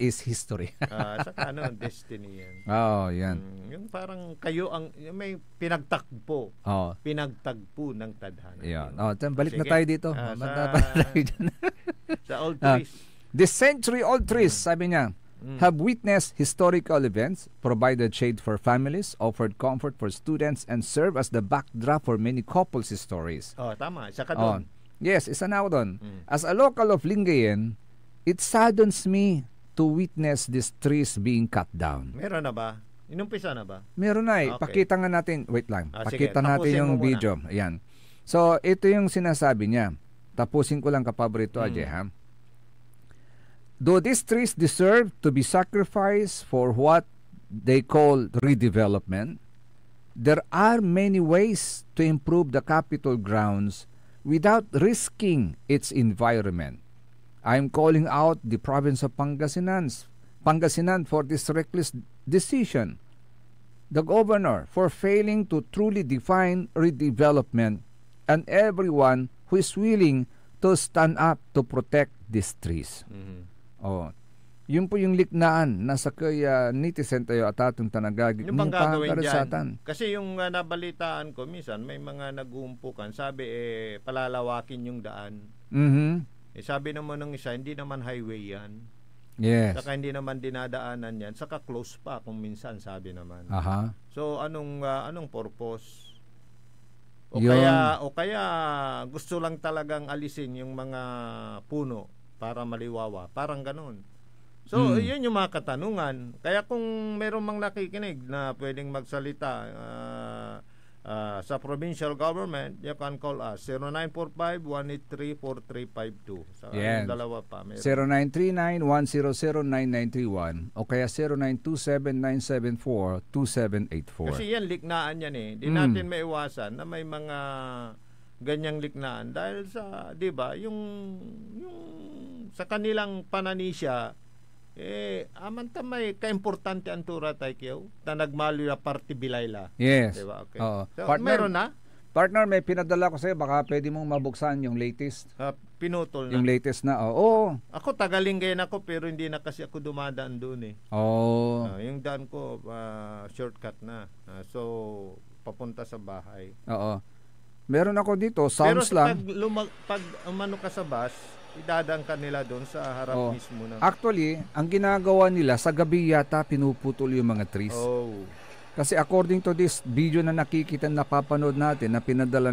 is history. Saka destiny yan. Yan. Yung parang kayo ang may pinagtagpo. Pinagtagpo ng tadhana. Yan. Balik na tayo dito. Sa old trees. The century-old trees, sabi niya, have witnessed historical events, provided shade for families, offered comfort for students, and serve as the backdrop for many couples' stories. Tama. Isa ka doon. Yes, isa na ako doon. As a local of Lingayen, it saddens me to witness these trees being cut down. Meron na ba? Inumpisa na ba? Meron na eh. Okay. Pakita nga natin. Wait lang. Pakita natin yung video. Ayan. So, ito yung sinasabi niya. Tapusin ko lang kapaborito, Ajay, ha? Though these trees deserve to be sacrificed for what they call redevelopment, there are many ways to improve the Capitol grounds without risking its environment. I'm calling out the province of Pangasinan for this reckless decision. The governor for failing to truly define redevelopment, and everyone who is willing to stand up to protect these trees. Yun po yung liknaan nasa kaya nitizen tayo at atong tanagagig. Yung bang gagawin dyan? Kasi yung nabalitaan ko, minsan may mga nag-uumpukan, sabi palalawakin yung daan. Sabi naman ng isa, hindi naman highway yan. Yes. Saka hindi naman dinadaanan yan. Saka close pa kung minsan, sabi naman. So anong purpose? O kaya gusto lang talagang alisin yung mga puno para maliwawa. Parang ganun. So yun yung mga katanungan. Kaya kung mayroong mang nakikinig na pwedeng magsalita sa provincial government, you can call us 0945-183-4352. Yung dalawa pa. 0939-100-9931 o kaya 0927-974-2784. Kasi yan, liknaan yan eh. Di natin maiwasan na may mga ganyang liknaan dahil sa, di ba, yung sa kanilang pananisya, amanta may kaimportante ang tura tayo kayo na nagmalo na party bilayla. Yes. Diba? Okay. So, meron na? Partner, may pinadala ko sa'yo. Baka pwede mong mabuksan yung latest. Pinutol na? Yung latest na, oo. Ako, Tagalinggayan ako, pero hindi na kasi ako dumadaan doon eh. Yung daan ko, shortcut na. So, papunta sa bahay. Oo. Meron ako dito, sounds lang. Pero pag umano ka sa bus, idadaan ka nila doon sa harap mismo na. Actually, ang ginagawa nila sa gabi yata pinuputol yung mga trees. Kasi according to this video na nakikita, napapanood natin na pinadala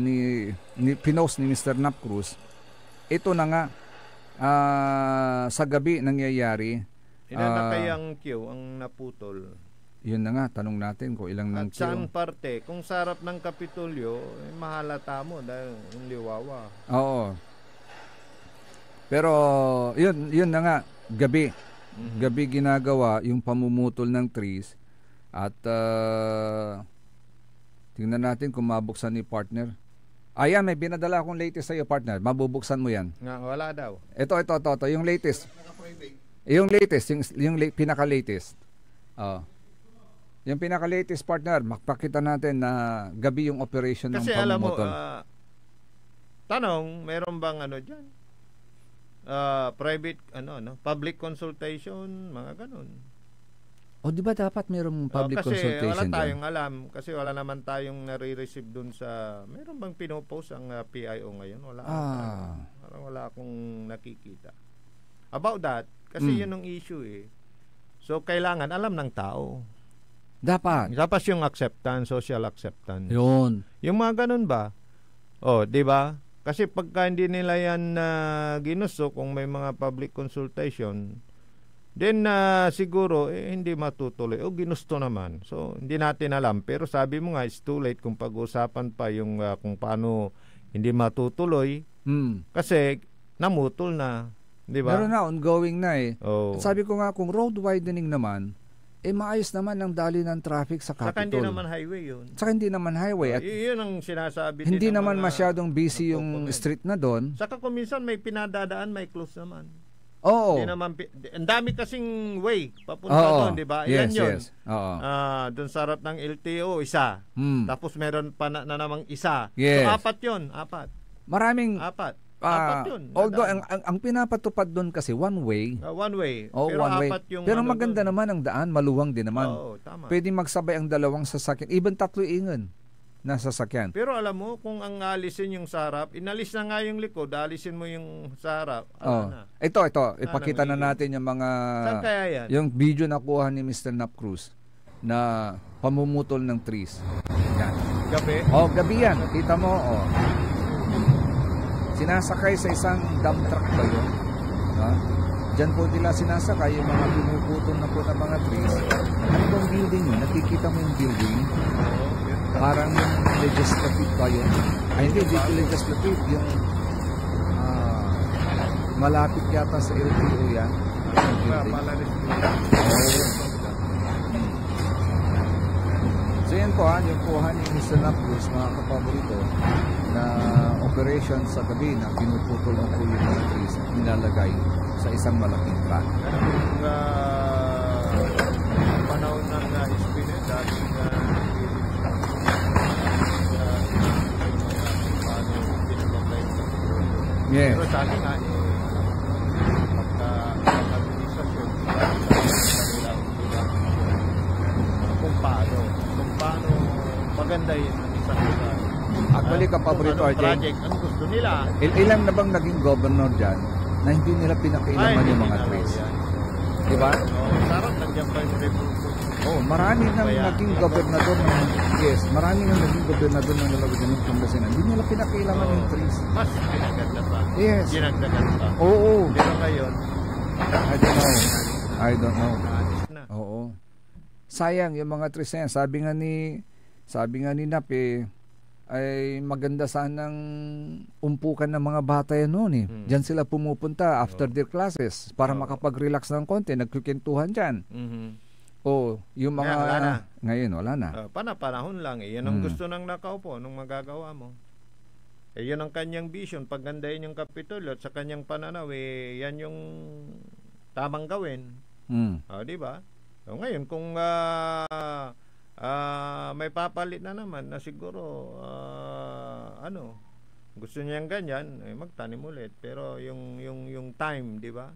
pinost ni Mr. Nap Cruz, ito na nga sa gabi nangyayari Ilan na kayang queue ang naputol? Yun na nga, tanong natin kung ilang ng At saan parte? Kung sa harap ng Kapitolyo, mahalata mo dahil yung liwawa. Oo. Pero yun na nga, gabi. Gabi ginagawa yung pamumutol ng trees at tingnan natin kung mabuksan ni partner. Ayan, may binadala akong latest sa iyo, partner. Mabubuksan mo yan. Wala daw. Ito, yung latest. Yung latest, yung pinaka-latest. Yung pinaka-latest, partner, makpakita natin na gabi yung operation ng kasi alam mo, pamumutol. tanong, meron bang dyan? Private, public consultation, mga ganun. O di ba dapat mayroong public kasi consultation wala dyan? tayong alam, kasi wala naman tayong nare-receive dun sa, meron bang pinopost ang PIO ngayon? Wala. Parang wala akong nakikita. About that, kasi yun ang issue eh. So, kailangan alam ng tao. Dapat. Tapos yung acceptance, social acceptance. Yun. Yung mga ganun ba? Di ba? Kasi pagka hindi nila yan ginusto, kung may mga public consultation, then siguro hindi matutuloy. Ginusto naman. So, hindi natin alam. Pero sabi mo nga, it's too late kung pag-usapan pa yung kung paano hindi matutuloy. Kasi namutol na. Di ba? Meron na, ongoing na eh. At sabi ko nga, kung road widening naman, maayos naman ang dali ng traffic sa Capitol. Saka hindi naman highway yun. Saka hindi naman highway. At yun ang sinasabi. Hindi naman masyadong busy yung street na doon. Saka kung minsan may pinadadaan, may close naman. Oo. Hindi naman, ang dami kasing way papunta doon, di ba? Yes, yan yun. yes. Oo. Doon sa harap ng LTO, isa. Tapos meron pa na namang isa. Yes. So, apat yun. Apat. Maraming Apat yun. Although ang pinapatupad doon kasi one way. One way. Pero Pero one apat way. yung Pero maganda naman ang daan, maluwang din naman. Oo, tama. Pwede magsabay ang dalawang sasakyan, even tatlo ingon na sasakyan. Pero alam mo, kung ang alisin yung sa harap, inalis na nga yung likod, alisin mo yung sa harap. Na. Ito, ipakita na natin yung mga saan kaya yan? Yung video na kuha ni Mr. Nap Cruz na pamumutol ng trees. Yan. Gabi? Gabi yan. Kita mo, sinasakay sa isang dump truck ba yun? Diyan po nila sinasakay yung mga pinuputol na po ng mga trees. Ano bang building yun? Nakikita mo yung building? Parang legislative ba yun? Hindi legislative. Yung malapit yata sa LTO yan. So yan po, yung kuha ni Mr. Napus, mga kapaborito, na operation sa gabi na pinuputol ang ulo ng trees at nilalagay sa isang malaking truck. Panahon ng Espinel, dating yes. Pero sa akin nga, pagka-administrasyon, kung paano maganda yun ang isang lugar. Actually, kapaborito, project, ang gusto nila. Ilan na bang naging governor dyan na hindi nila pinakailaman yung mga trees? Diba? Sarap, nandiyan pa yung revolution. Marami nang naging gobernador marami nang naging gobernador ng nalagyan ng Pangasinan. Hindi nila pinakailaman yung trees. Mas pinaganda pa. Yes. Ginagdagan pa. Oo. Pero ngayon, I don't know. Oo. Sayang yung mga trees na yan. Sabi nga ni Nap ay maganda sanang umpukan ng mga bata yan noon eh. Diyan sila pumupunta after their classes para makapag-relax ng konti, nagkukentuhan dyan. Yung mga ngayon wala na. Panahon lang eh. Yan ang gusto ng nakaupo, nung magagawa mo. Yan ang kanyang vision, paggandahin yung Kapitolyo at sa kanyang pananaw yan yung tamang gawin. Di ba? So, ngayon kung may papalit na naman na siguro gusto niyang ganyan, magtanim ulit. Pero yung time, di ba?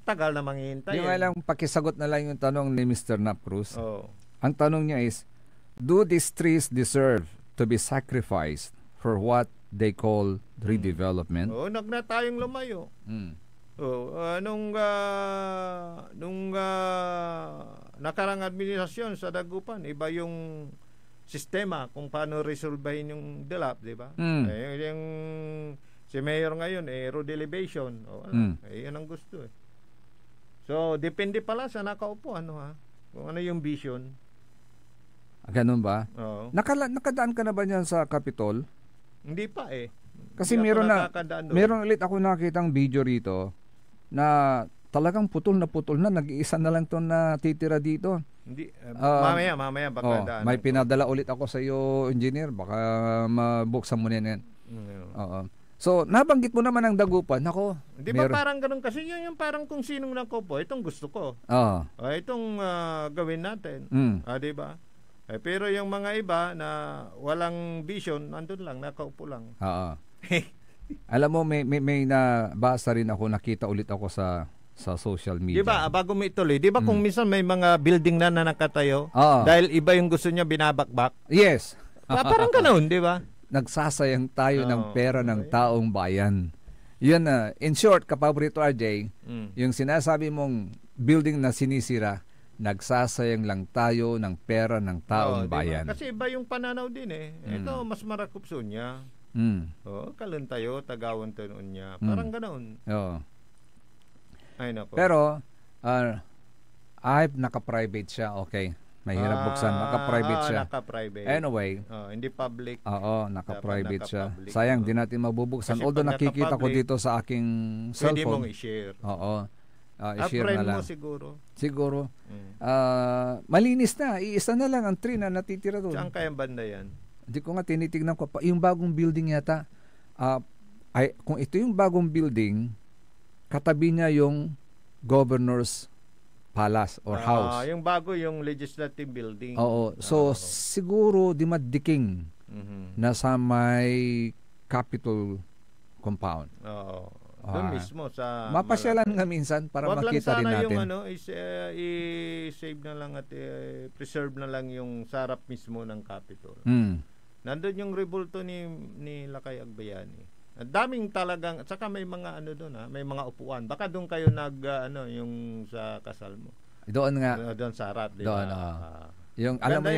Tagal na manghihintay. Yung lang pakisagot na lang yung tanong ni Mr. Nap Cruz. Ang tanong niya is, do these trees deserve to be sacrificed for what they call redevelopment? Nag na tayong lumayo. Nung nakarang administrasyon sa Dagupan, iba yung sistema kung paano resolbahin yung DELAP, di ba? Yung si Mayor ngayon, road elevation. Yan ang gusto eh. So, depende pala sa nakaupo, kung ano yung vision. Ganun ba? Oo. Nakadaan ka na ba niyan sa Capitol? Hindi pa eh. Kasi Hindi ako meron nakakadaan doon. meron ulit ako nakitang video rito na talagang putol na nag-iisa na lang 'tong natitira dito. Hindi mamaya baka daan. May pinadala ulit ako sa iyo, engineer, baka mabuksan mo na yan. Oo. So, nabanggit mo naman ang Dagupan. Nako. Di ba parang ganun kasi yun yung parang kung sinong nakaupo, itong gusto ko. Oo. Itong gawin natin. Di ba? Pero yung mga iba na walang vision, nandun lang, nakaupo lang. Oo. Alam mo, may nabasa rin ako, nakita ulit ako sa social media. Di ba, bago mo ituloy, di ba kung minsan may mga building na nakatayo, Oo. dahil iba yung gusto niya binabakbak? Yes. Parang ganoon, di ba? Nagsasayang tayo ng pera ng taong bayan. Yun na, in short, Kapaborito RJ, yung sinasabi mong building na sinisira, nagsasayang lang tayo ng pera ng taong bayan. Diba? Kasi iba yung pananaw din eh. Ito, mas marakupso niya. Kalun tayo, tagawan tayo niya. Parang ganoon. Oo. Ay, nako. Pero, naka-private siya, okay. Mahirap buksan, naka-private siya. Naka-private. Anyway. Hindi public. Oo, naka-private siya. Sayang, di natin mabubuksan. Although nakikita ko dito sa aking cellphone. Pwede mong i-share. Oo. I-share na lang. Mo siguro. Siguro. Malinis na. Iisa na lang ang tree na natitira doon. Saan kayang banda yan? Hindi ko nga tinitignan ko. Yung bagong building yata, kung ito yung bagong building, katabi niya yung governor's palace or house. Yung bago yung legislative building. Oo. So, siguro di madiking na sa may Capitol compound. Oo. Doon mismo sa mapasyalan nga minsan para makita rin natin. Wag lang sana yung i-save na lang at preserve na lang yung sarap mismo ng Capitol. Nandun yung rebulto ni Lakay Agbayani. Daming talagang, saka may mga doon may mga upuan. Baka doon kayo yung sa kasal mo. Doon nga. Doon sa harap, di doon, ba? Yung alam mo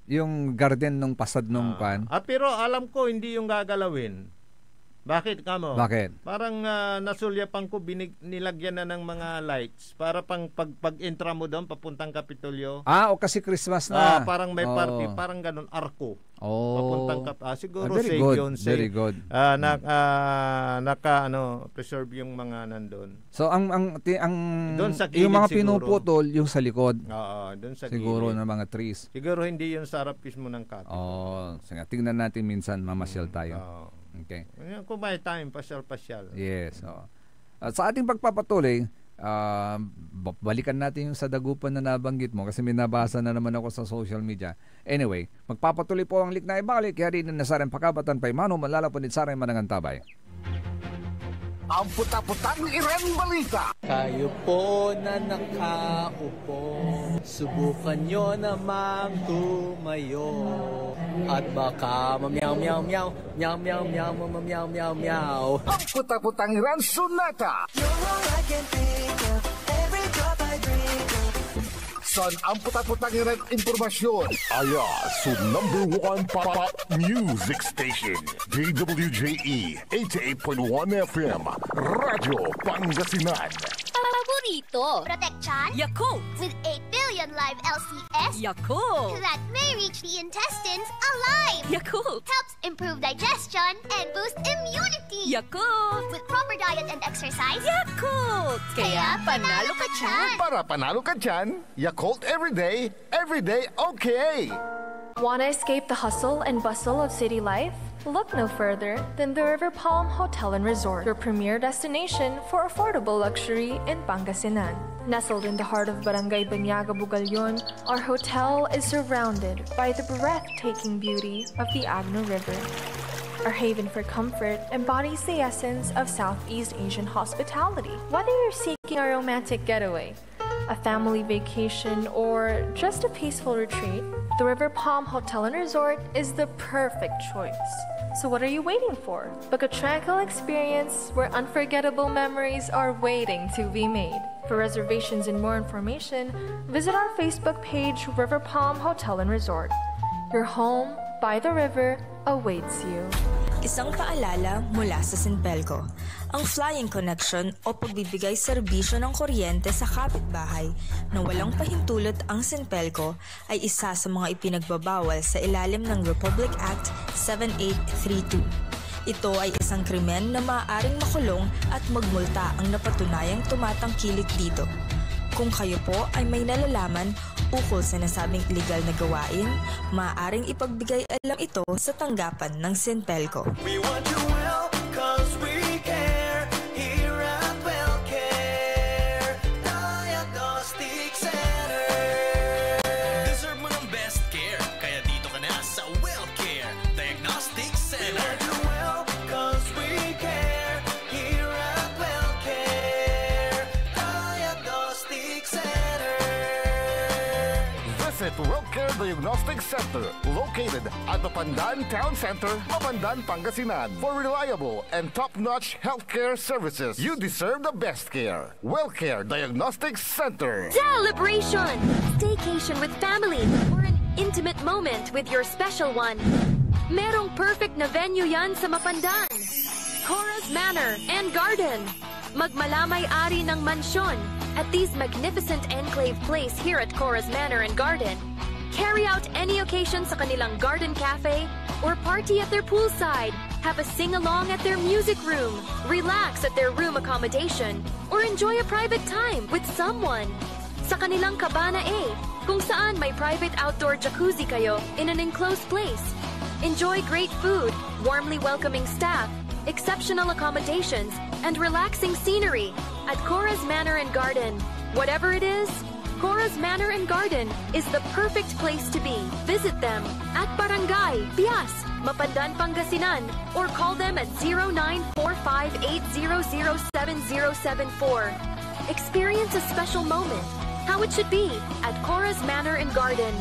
yung garden nung pasad nung pan. Pero alam ko hindi yung gagalawin. Bakit kamo? Bakit? Parang nasulyapan ko, nilagyan na ng mga lights para pag-intra mo doon papuntang Kapitolyo. O kasi Christmas na. Parang may party, parang ganun, arko. Papuntang siguro very safe good, yun. Safe. Very good. Preserve yung mga nandun. So ang doon sa gilid, yung mga siguro pinuputol yung sa likod. Doon sa siguro gilid. ng mga trees. Siguro hindi yung sarap mismo ng Capitol. Sige, tingnan natin minsan, mamasyal tayo. Okay. Kung may time, pasyal-pasyal. Yes. At sa ating pagpapatuloy, balikan natin yung sa Dagupan na nabanggit mo kasi may nabasa na naman ako sa social media. Anyway, magpapatuloy po ang likna ibalik. Kaya rin na Sarang Pakabatan pa Mano, malalapunit Sarang Manangantabay. Ang puta-putang Iren Balita. Kayo po na nakaupo, subukan nyo namang tumayo. At baka mamyaw-meow-meow, meow-meow-meow, mamyaw-meow-meow. Ang puta-putang Iren Sonata. You're all I can think of, every drop I drink of. Son ang puta-putang Iren impormasyon. Aya sa #1 pop music station. DWJE 88.1 FM. Radyo Pangasinan. Paborito. Protection. Yakult. With 8 billion live LCS. Yakult. That may reach the intestines alive. Yakult. Helps improve digestion and boost immunity. Yakult. With proper diet and exercise. Yakult. Kaya panalo ka dyan. Para panalo ka dyan, Yakult everyday okay. Want to escape the hustle and bustle of city life? Look no further than the River Palm Hotel and Resort, your premier destination for affordable luxury in Pangasinan. Nestled in the heart of Barangay Banyaga, Bugalyon, our hotel is surrounded by the breathtaking beauty of the Agno River. Our haven for comfort embodies the essence of Southeast Asian hospitality. Whether you're seeking a romantic getaway, a family vacation, or just a peaceful retreat, the River Palm Hotel and Resort is the perfect choice. So what are you waiting for? Book a tranquil experience where unforgettable memories are waiting to be made. For reservations and more information, visit our Facebook page, River Palm Hotel and Resort. Your home by the river awaits you. Isang paalala mula sa Sinbelco. ang flying connection o pagbibigay serbisyo ng kuryente sa kapitbahay na walang pahintulot ang Sinpelco ay isa sa mga ipinagbabawal sa ilalim ng Republic Act 7832. Ito ay isang krimen na maaaring makulong at magmulta ang napatunayang tumatangkilik dito. Kung kayo po ay may nalalaman ukol sa nasabing illegal na gawain, maaaring ipagbigay alam ito sa tanggapan ng Sinpelco. We want you well, 'cause we care. Here at WellCare Diagnostic Center. Deserve mo ng best care, kaya dito ka na sa WellCare Diagnostic Center. We want you well, 'cause we care. Here at WellCare Diagnostic Center. Visit WellCare Diagnostic Center, located at the Pandan Town Center, Mapandan, Pangasinan. For reliable and top-notch healthcare services, you deserve the best care. WellCare Diagnostic Center. Celebration! Staycation with family or an intimate moment with your special one. Merong perfect na venue yan sa Mapandan. Cora's Manor and Garden. Magmalamay-ari ng mansyon at these magnificent enclave place here at Cora's Manor and Garden. Carry out any occasion sa kanilang garden cafe or party at their poolside. Have a sing-along at their music room. Relax at their room accommodation or enjoy a private time with someone. Sa kanilang Cabana A, kung saan may private outdoor jacuzzi kayo in an enclosed place. Enjoy great food, warmly welcoming staff, exceptional accommodations, and relaxing scenery at Cora's Manor and Garden. Whatever it is, Cora's Manor and Garden is the perfect place to be. Visit them at Barangay Pias, Mapandan, Pangasinan, or call them at 0945-800-7074. Experience a special moment, how it should be at Cora's Manor and Garden.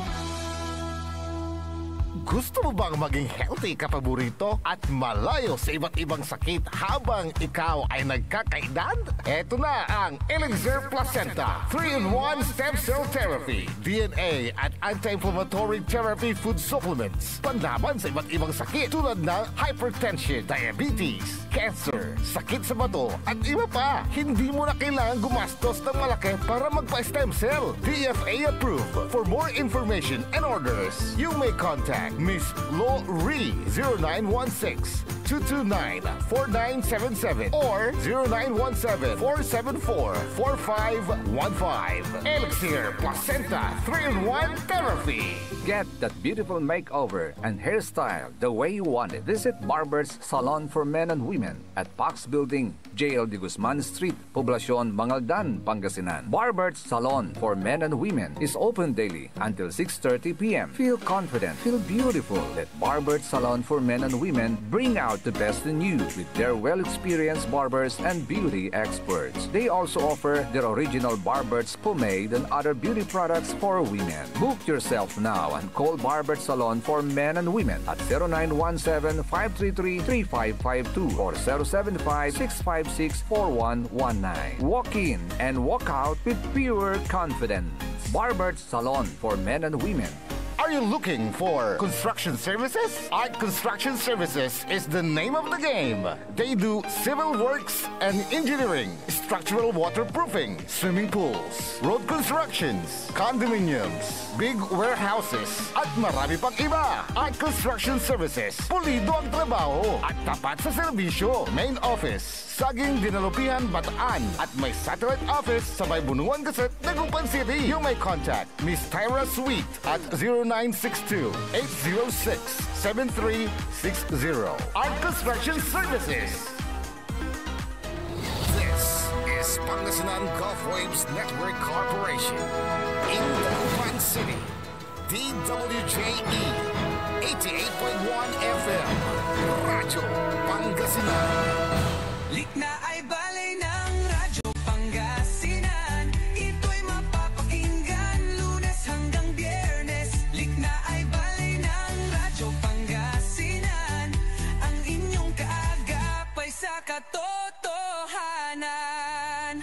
Gusto mo bang maging healthy ka paborito at malayo sa iba't ibang sakit habang ikaw ay nagkakaedad? Ito na ang Elixir Placenta 3-in-1 Stem Cell Therapy, DNA at Anti-Inflammatory Therapy Food Supplements. Panlaban sa iba't ibang sakit tulad ng hypertension, diabetes, cancer, sakit sa bato at iba pa. Hindi mo na kailangan gumastos ng malaki para magpa-stem cell. DFA approved. For more information and orders, you may contact Miss Lo Ree 0916-229-4977 or 0917-474-4515. Elixir Placenta 3-in-1 Therapy. Get that beautiful makeover and hairstyle the way you want it. Visit Barber's Salon for Men and Women at Pax Building, JL de Guzman Street, Poblacion, Mangaldan, Pangasinan. Barber's Salon for Men and Women is open daily until 6:30 p.m. Feel confident, feel beautiful. Let Barber's Salon for Men and Women bring out the best in you with their well-experienced barbers and beauty experts. They also offer their original Barber's pomade and other beauty products for women. Book yourself now and call Barber's Salon for Men and Women at 0917-533-3552 or 075-656-4119. Walk in and walk out with pure confidence. Barber's Salon for Men and Women. Are you looking for construction services? Art Construction Services is the name of the game. They do civil works and engineering, structural waterproofing, swimming pools, road constructions, condominiums, big warehouses, at marami pang iba. Art Construction Services, pulido ang trabaho at tapat sa serbisyo. Main office, Saging Dinalupihan, Bataan, at may satellite office sa May Bunuan Gasset, Dagupan City. You may contact Miss Tyra Sweet at 0962-806-7360. Art Construction Services. This is Pangasinan Gulf Waves Network Corporation. In Dagupan City, DWJE 88.1 FM, Radyo Pangasinan. Likna ay balay ng Radyo Pangasinan. Ito'y mapapakinggan Lunes hanggang Biyernes. Likna ay balay ng Radyo Pangasinan. Ang inyong kaagapay sa katotohanan.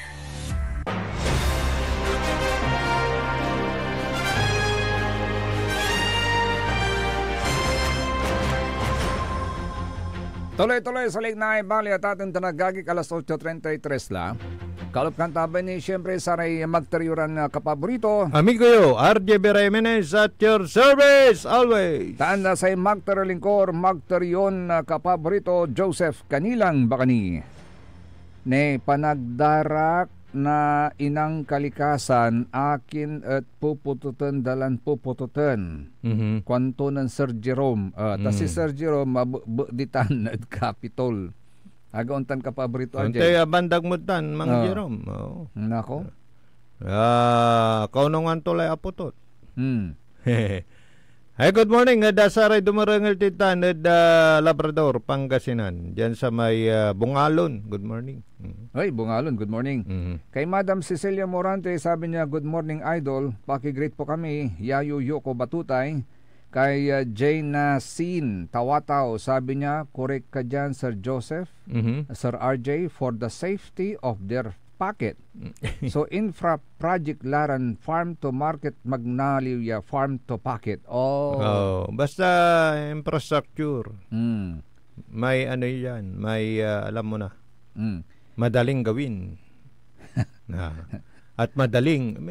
Tuloy-tuloy sa Lake Naay Valley at ating tanagagik alas 8.33 la. Kalop kantabay ni siyempre saray magteriuran na kapaborito. Amigo yo, RJ Beremenes at your service always. Taan na sa magterlingkor, magterion na kapaborito Joseph Kanilang Bakani. Ne panagdarak na inang kalikasan akin at pupututan dalan pupututan. Kwanto ng Sir Jerome. Ta si Sir Jerome mabuditan at Capitol. Agauntan ka paborito Ante bandag mo tan Mang Jerome. Nako. Kaunongan tulay aputot. Hey, good morning. Dasaray dumarangel titan Labrador, Pangasinan. Diyan sa may Bungalon. Good morning. Ay, Bungalon, good morning. Kay Madam Cecilia Morante, sabi niya, good morning idol. Paki-greet po kami. Yayu Yoko Batutay. Kay Jane Sin Tawataw, sabi niya, correct ka dyan, Sir Joseph, Sir RJ, for the safety of their packet. So infra project laran farm to market Magnalia farm to packet. Basta infrastructure. May ano yan, may alam mo na. Madaling gawin. At madaling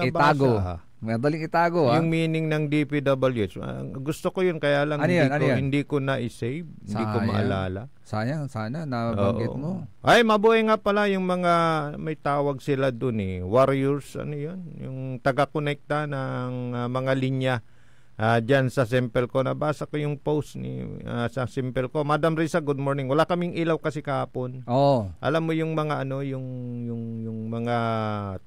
itago. Madaling itago, yung meaning ng DPWH. Gusto ko yun, kaya lang hindi ko na-save. Hindi ko maalala. Sayang, sana nabanggit mo. Ay, mabuhay nga pala yung mga may tawag sila dun warriors, ano yun? Yung taga-connecta ng mga linya. Diyan sa simple ko, nabasa ko yung post sa simple ko. Madam Risa, good morning. Wala kaming ilaw kasi kahapon. Alam mo yung mga yung mga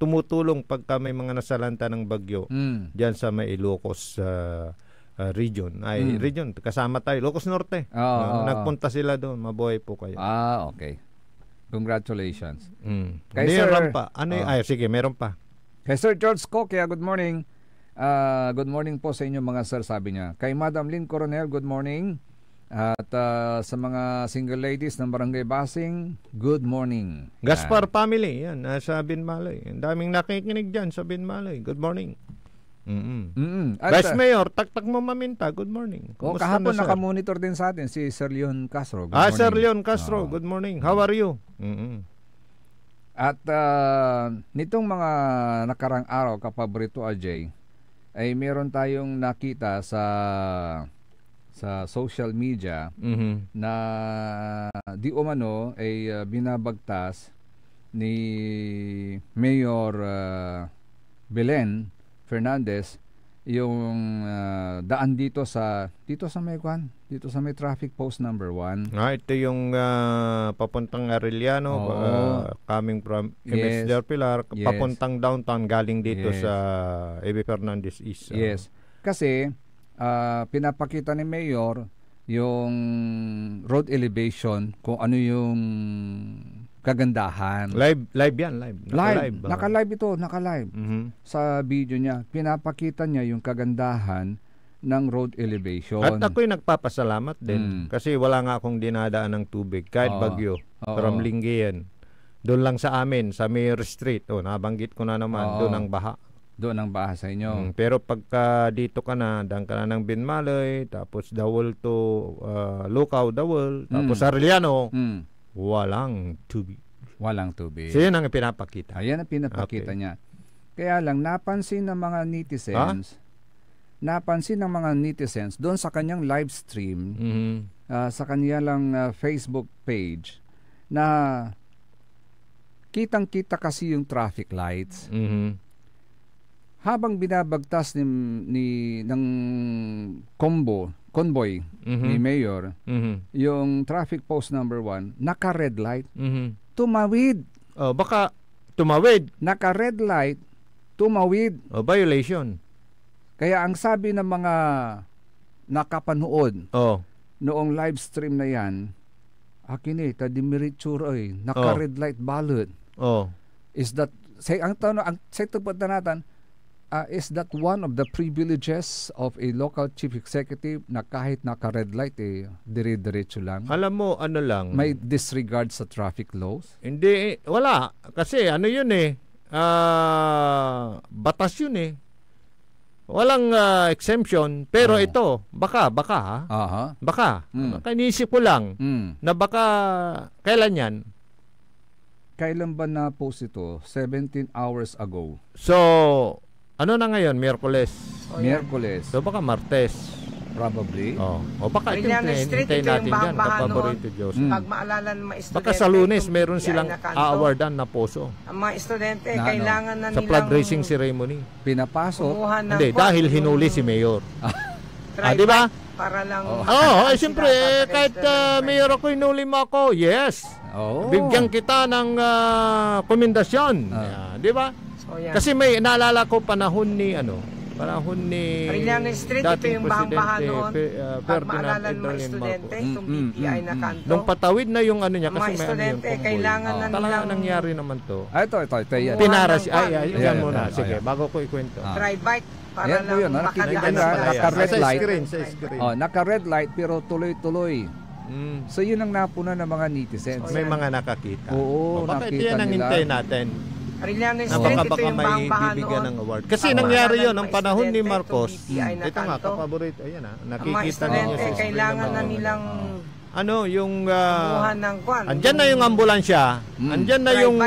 tumutulong pagka may mga nasalanta ng bagyo. Diyan sa may Ilocos region. Region, kasama tayo. Ilocos Norte. Nagpunta sila doon. Mabuhay po kayo. Okay. Congratulations. Kay Sir, meron pa. Sige, meron pa. Kay Sir George Coquia, good morning. Good morning po sa inyo mga sir, sabi niya. Kay Madam Lynn Coronel, good morning. At sa mga single ladies ng Barangay Basing, good morning. Gaspar family, yan, sa Binmaloy. Ang daming nakikinig dyan sa Binmaloy. Good morning. Vice Mayor, taktak mo maminta, good morning. Kahapon nakamonitor din sa atin si Sir Leon Castro. Good morning. Sir Leon Castro, good morning. How are you? At nitong mga nakarang araw, kapaborito Ajay, ay meron tayong nakita sa social media na di umano ay binabagtas ni Mayor Belen Fernandez yung daan dito sa may traffic post number 1. Ito yung papuntang Arellano, coming from MS Del Pilar, papuntang downtown, galing dito sa A.B. Fernandez East. Yes. Kasi pinapakita ni Mayor yung road elevation, kung ano yung kagandahan. Live yan. Naka-live ito. Sa video niya, pinapakita niya yung kagandahan ng road elevation. At ako'y nagpapasalamat din kasi wala nga akong dinadaan ng tubig kahit bagyo. From Lingayen. Doon lang sa amin, sa Mayor Street. Nabanggit ko na naman, doon ang baha. Doon ang baha sa inyo. Pero pagka dito ka na, daan ka na ng Binmaloy, tapos Dawol to Lucaw, Dawol, tapos Arellano, walang tubig. So yun ang pinapakita. Ayan ang pinapakita niya. Kaya lang, napansin ng mga netizens, doon sa kanyang live stream, sa kanyang Facebook page, na kitang-kita kasi yung traffic lights. Habang binabagtas ng convoy ni Mayor, yung traffic post number 1, naka-red light, tumawid. Baka tumawid. Naka-red light, tumawid. Violation. Kaya ang sabi ng mga nakapanood noong live stream na yan, akin tadimiritsura naka-red light ballot. Is that, ang tupad na natin, is that one of the privileges of a local chief executive na kahit naka-red light, dire-diretso lang? Alam mo, ano lang? May disregard sa traffic laws? Hindi, wala. Kasi ano yun batas yun Walang exemption, pero ito, baka ha? Baka. Baka iniisip ko lang na baka kailan yan? Kailan ba na-post ito? 17 hours ago. So, ano na ngayon? Miyerkules. Miyerkules. So, baka Martes. Probably. O baka hintayin natin dyan, kapaborito Diyos. Pag maalala ng mga estudyante, baka sa Lunes meron silang a-awardan na poso. Ang mga estudyante, kailangan na sa nilang flood raising ceremony. Pinapasok. Hindi, dahil hinuli si Mayor. Di ba? Para lang. Siyempre, kahit Mayor ako, hinuli mo ako. Yes. Bigyan kita ng komendasyon. Di ba? Kasi may naalala ko panahon ni Arellano Street, ito yung bahang-baha noon. Pag maalala ng mga estudyante, itong BPI na kanto. Nung patawid na yung ano niya, kasi mga estudyante, kailangan na talagang nangyari naman to. Ito yan. Pinaras, yan muna. Sige, bago ko ikwento. Try bike, para lang makadaan naka-red light. Naka-red light, pero tuloy-tuloy. So yun ang napuna ng mga netizens. May mga nakakita. Oo, bakit nakita yan ang hintay natin? Arellano Street, ito yung bahang-baha bibigyan ng noon. award. Kasi nangyari yun, ang panahon ni Marcos, ito nga, kapaborito, ayan nakikita ninyo sa screen. Kailangan na nilang yung andyan na yung ambulansya, andyan na yung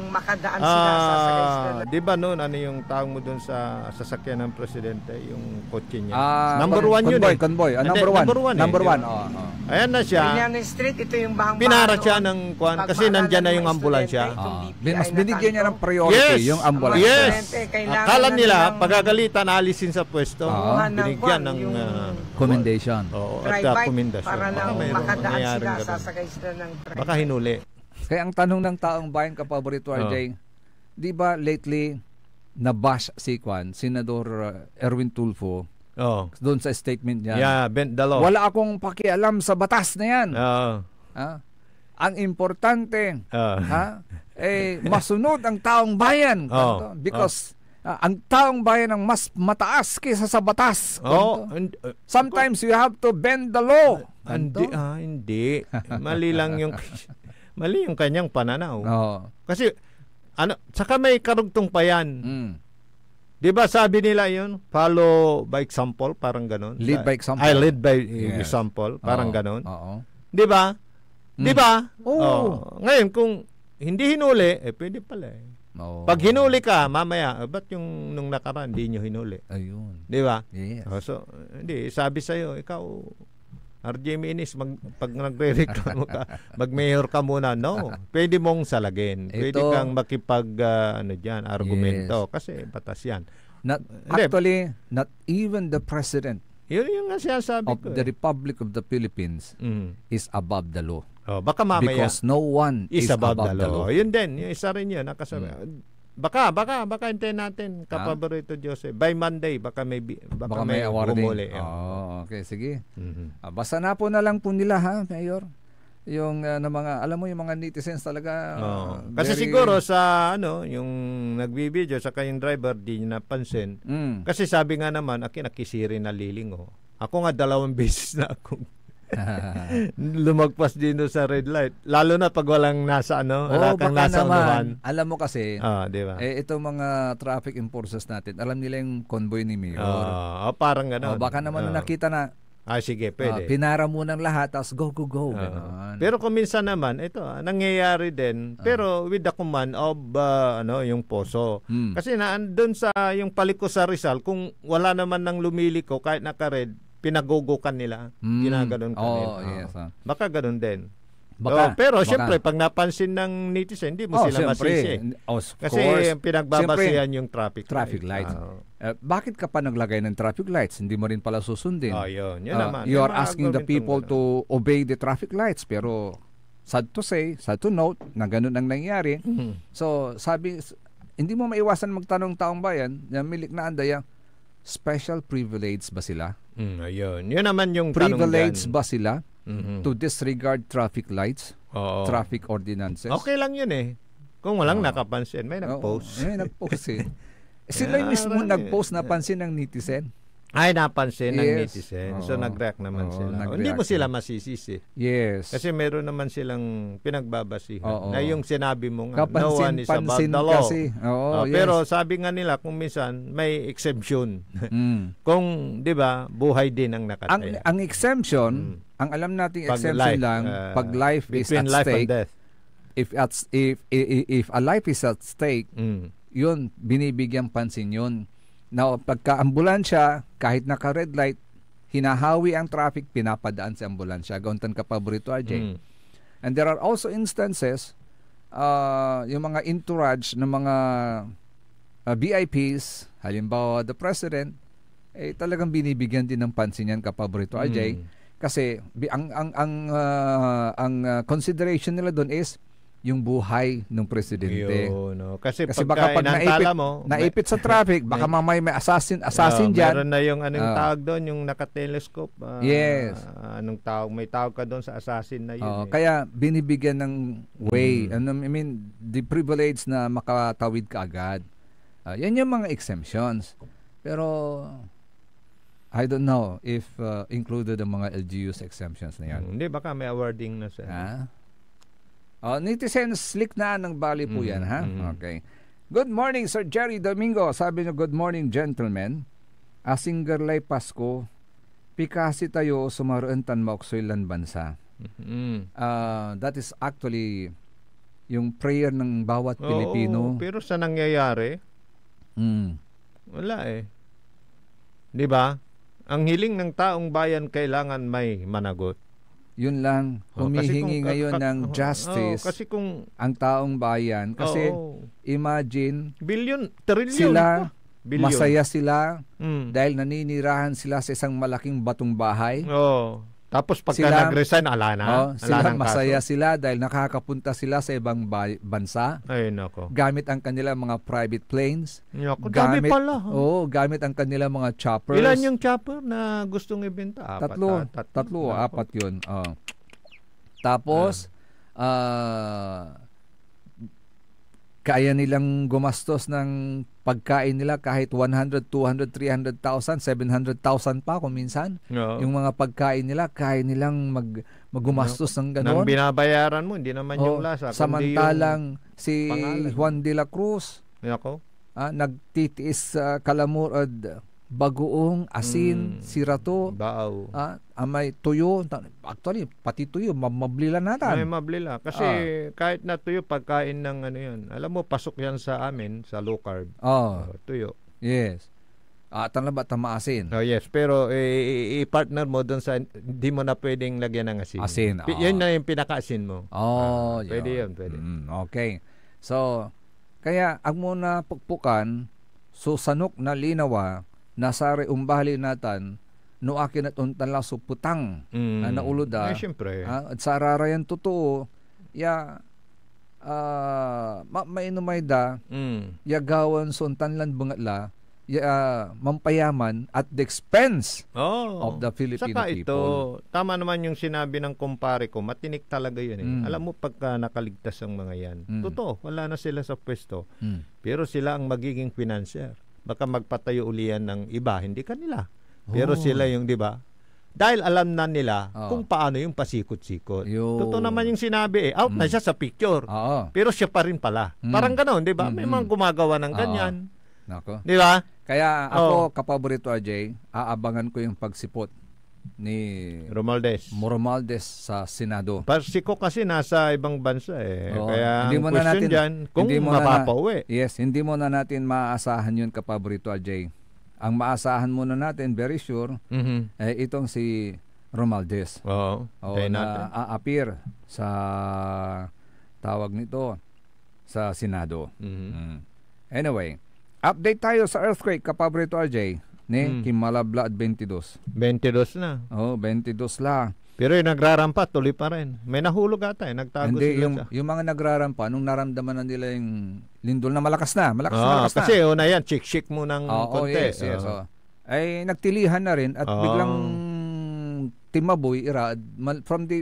makadaan sila sa di ba noon yung tawag mo doon sa sasakyan ng presidente, yung kotse niya. Number 1 yun eh. Convoy. Number 1. Ayan na siya. Arellano Street, ito yung bahang-baha. Pinara siya ng kwan kasi nandyan na yung ambulansya. Mas binigyan niya ng priority yung ambulansya. Yes. Akala nila pagagalitan alisin sa pwesto. Binigyan ng commendation. At commendation. Para lang makadaan sila, sasakay sila ng train. Baka hinuli. Kaya ang tanong ng taong bayan, kapaborito RJ, di ba lately nabash si Senador Erwin Tulfo doon sa statement niya? Yeah, bend the law. Wala akong pakialam sa batas na yan. Ang importante, masunod ang taong bayan. Because ang taong bayan ang mas mataas kaysa sa batas. Sometimes you have to bend the law. Hindi. Mali lang mali yung kanyang pananaw. Kasi saka may karugtong pa yan. Di ba sabi nila yun? Follow by example, parang ganon. Lead by example. Lead by example, parang ganon. Di ba? Di ba? Ngayon, kung hindi hinuli, pwede pala eh. Pag hinuli ka, mamaya, ba't yung nung nakaraan, hindi nyo hinuli? Ayun. Di ba? Yes. So, hindi, sabi sa'yo, ikaw, RJ Minis, pag nagre-reklamo ka, mag-mayor ka muna. No, pwede mong salagin. Pwede kang makipag, argumento. Kasi batas yan. Actually, not even the president yung nga sinasabi of the Republic of the Philippines is above the law. Baka mamaya because no one is above the law. Yun din, yung isa rin yun nakasabi. Baka hintayin natin, kapaborito Jose. By Monday baka may awarding. Okay, sige. Basta na po na lang po nila Mayor. Yung mga alam mo yung mga netizens talaga. Kasi siguro sa yung nagbibideo sa kayong driver di niya napansin. Kasi sabi nga naman nakisiri na lilingo. Ako nga 2 beses na akong lumagpas din sa red light. Lalo na pag walang nasa wala kang nasa unahan. Alam mo kasi, diba? Itong mga traffic enforcers natin, alam nila yung convoy ni Mayor. Parang gano'n. Baka naman nakita na, sige, pwede. Pinara mo ng lahat, tapos go. Pero kung minsan naman, ito, nangyayari din, pero with the command of, yung poso. Kasi doon sa, yung paliko sa Rizal, kung wala naman nang lumiliko, kahit naka-red, pinagugukan nila. Ginaganon ka nila. Yes, baka ganun din. Pero siyempre, pag napansin ng netizen, hindi mo sila masisi. Kasi pinagbabasihan yung traffic lights. Bakit ka pa naglagay ng traffic lights? Hindi mo rin pala susundin. Yun naman. You are asking the people to obey the traffic lights. Pero sad to note, na ganun ang nangyari. So, hindi mo maiwasan magtanong taong bayan, milik na andaya, special privilege ba sila? Ayun. Yun naman yung privilege ba sila to disregard traffic lights, traffic ordinances? Okay lang yun eh. Kung walang nakapansin, may nag-post. May nag-post eh. Sila mismo nag-post, napansin ng netizen. Ay, napansin ng Yes. netizen. So, Oo. nag-react naman Oo, sila. nag-react Hindi mo sila sila. masisisi. Yes. Kasi meron naman silang pinagbabasihan. Oo. Na yung sinabi mo nga, no Kapansin- one is above pansin the law. kasi. Oo, yes. Pero sabi nga nila, kung minsan, may exemption. Mm. Kung, di ba, buhay din ang nakataya. Ang exemption, ang alam nating Pag exemption life, lang, pag life is between at life and stake, death. if a life is at stake, yun, binibigyan pansin yun. Now, pagka ambulansya, kahit naka-red light, hinahawi ang traffic, pinapadaan sa ambulansya. Gauntan ka paborito, RJ. And there are also instances, yung mga entourage ng mga VIPs, halimbawa the President, talagang binibigyan din ng pansin yan kapaborito, RJ. Kasi ang consideration nila doon is yung buhay ng presidente. No? Kasi baka pag naipit sa traffic, baka mamay may assassin dyan. Meron na yung anong tawag doon, yung naka-telescope. Yes. Anong tawag, may tawag ka doon sa assassin na yun. Kaya binibigyan ng way, the privilege na makatawid ka agad. Yan yung mga exemptions. Pero I don't know if included ang mga LGU's exemptions na yan. Hindi, baka may awarding na sa... Netizens, slick na ng bali po yan, ha? Okay. Good morning, Sir Jerry Domingo. Sabi niyo, good morning, gentlemen. Asing garlay Pasko, pikasi tayo sumaroon tan maoksoylan bansa. That is actually yung prayer ng bawat Pilipino. Pero sa nangyayari, wala eh. Di ba? Ang hiling ng taong bayan kailangan may managot. Yun lang, humihingi ngayon ng justice kasi kung ang taong bayan. Kasi imagine, trillion sila, masaya sila dahil naninirahan sila sa isang malaking batong bahay. Tapos pagka nag-resign, sila masaya sila dahil nakakapunta sila sa ibang bansa. Ay, nako. Gamit ang kanilang mga private planes. Dami pala. Gamit ang kanilang mga choppers. Ilan yung chopper na gustong ibenta? Tatlo, apat yun. Tapos, kaya nilang gumastos ng pagkain nila kahit 100, 200, 300,000, 700,000 pa kung minsan. Yung mga pagkain nila, kaya nilang magumastos ng gano'n. Nang binabayaran mo, hindi naman yung lasa. Samantalang si pangalan. Juan de la Cruz, nagtitiis kalamurad, bagoong, asin, sirato, baaw, may tuyo. Actually, pati tuyo, mablila natin. May mablila. Kasi kahit na tuyo, pagkain ng ano yan. Alam mo, pasok yan sa amin, sa low carb. Tuyo. Yes. Tala ba tamaasin? Yes, pero i-partner mo doon sa hindi mo na pwedeng lagyan ng asin. Asin. Yan na yung pinaka-asin mo. Pwede yun, pwede. Okay. So, kaya ang muna pukpukan, susanok na linawa, nasari umbali natin, no akin at untan lang suputang na nauluda. Siyempre. At sa ararayan totoo, mainumay da, yagawan suntan lang bungatla, mampayaman at the expense of the Filipino saka people. Ito, tama naman yung sinabi ng kumpare ko, matinik talaga yun eh. Alam mo, pagka nakaligtas ang mga yan, totoo, wala na sila sa pwesto. Pero sila ang magiging financier. Baka magpatayo ulian ng iba, hindi kanila. Pero sila yung, di ba? Dahil alam na nila kung paano yung pasikot-sikot. Totoo naman yung sinabi eh. Out na siya sa picture. Pero siya pa rin pala. Parang ganoon, di ba? May mga gumagawa ng ganyan. Nako. Di ba? Kaya ako, kapaborito AJ, aabangan ko yung pagsipot ni Romualdez sa Senado. Parsiko kasi nasa ibang bansa eh. Kaya hindi mo na natin dyan, kung mapapauwi. Yes, hindi mo na natin maaasahan yun kapaborito AJ. Ang maasahan muna natin, very sure, itong si Romualdez. Na a-appear sa tawag nito sa Senado. Anyway, update tayo sa earthquake kapaborito AJ. Kimalabla at 22. 22 na. 22 la. Pero yung nagrarampa, tuloy pa rin. May nahulog ata eh. Nagtago sila. Yung mga nagrarampa, nung naramdaman na nila yung lindol na malakas na. Kasi una yan, chik-chik mo ng konti. Yes. Ay nagtilihan na rin at biglang timaboy irad from the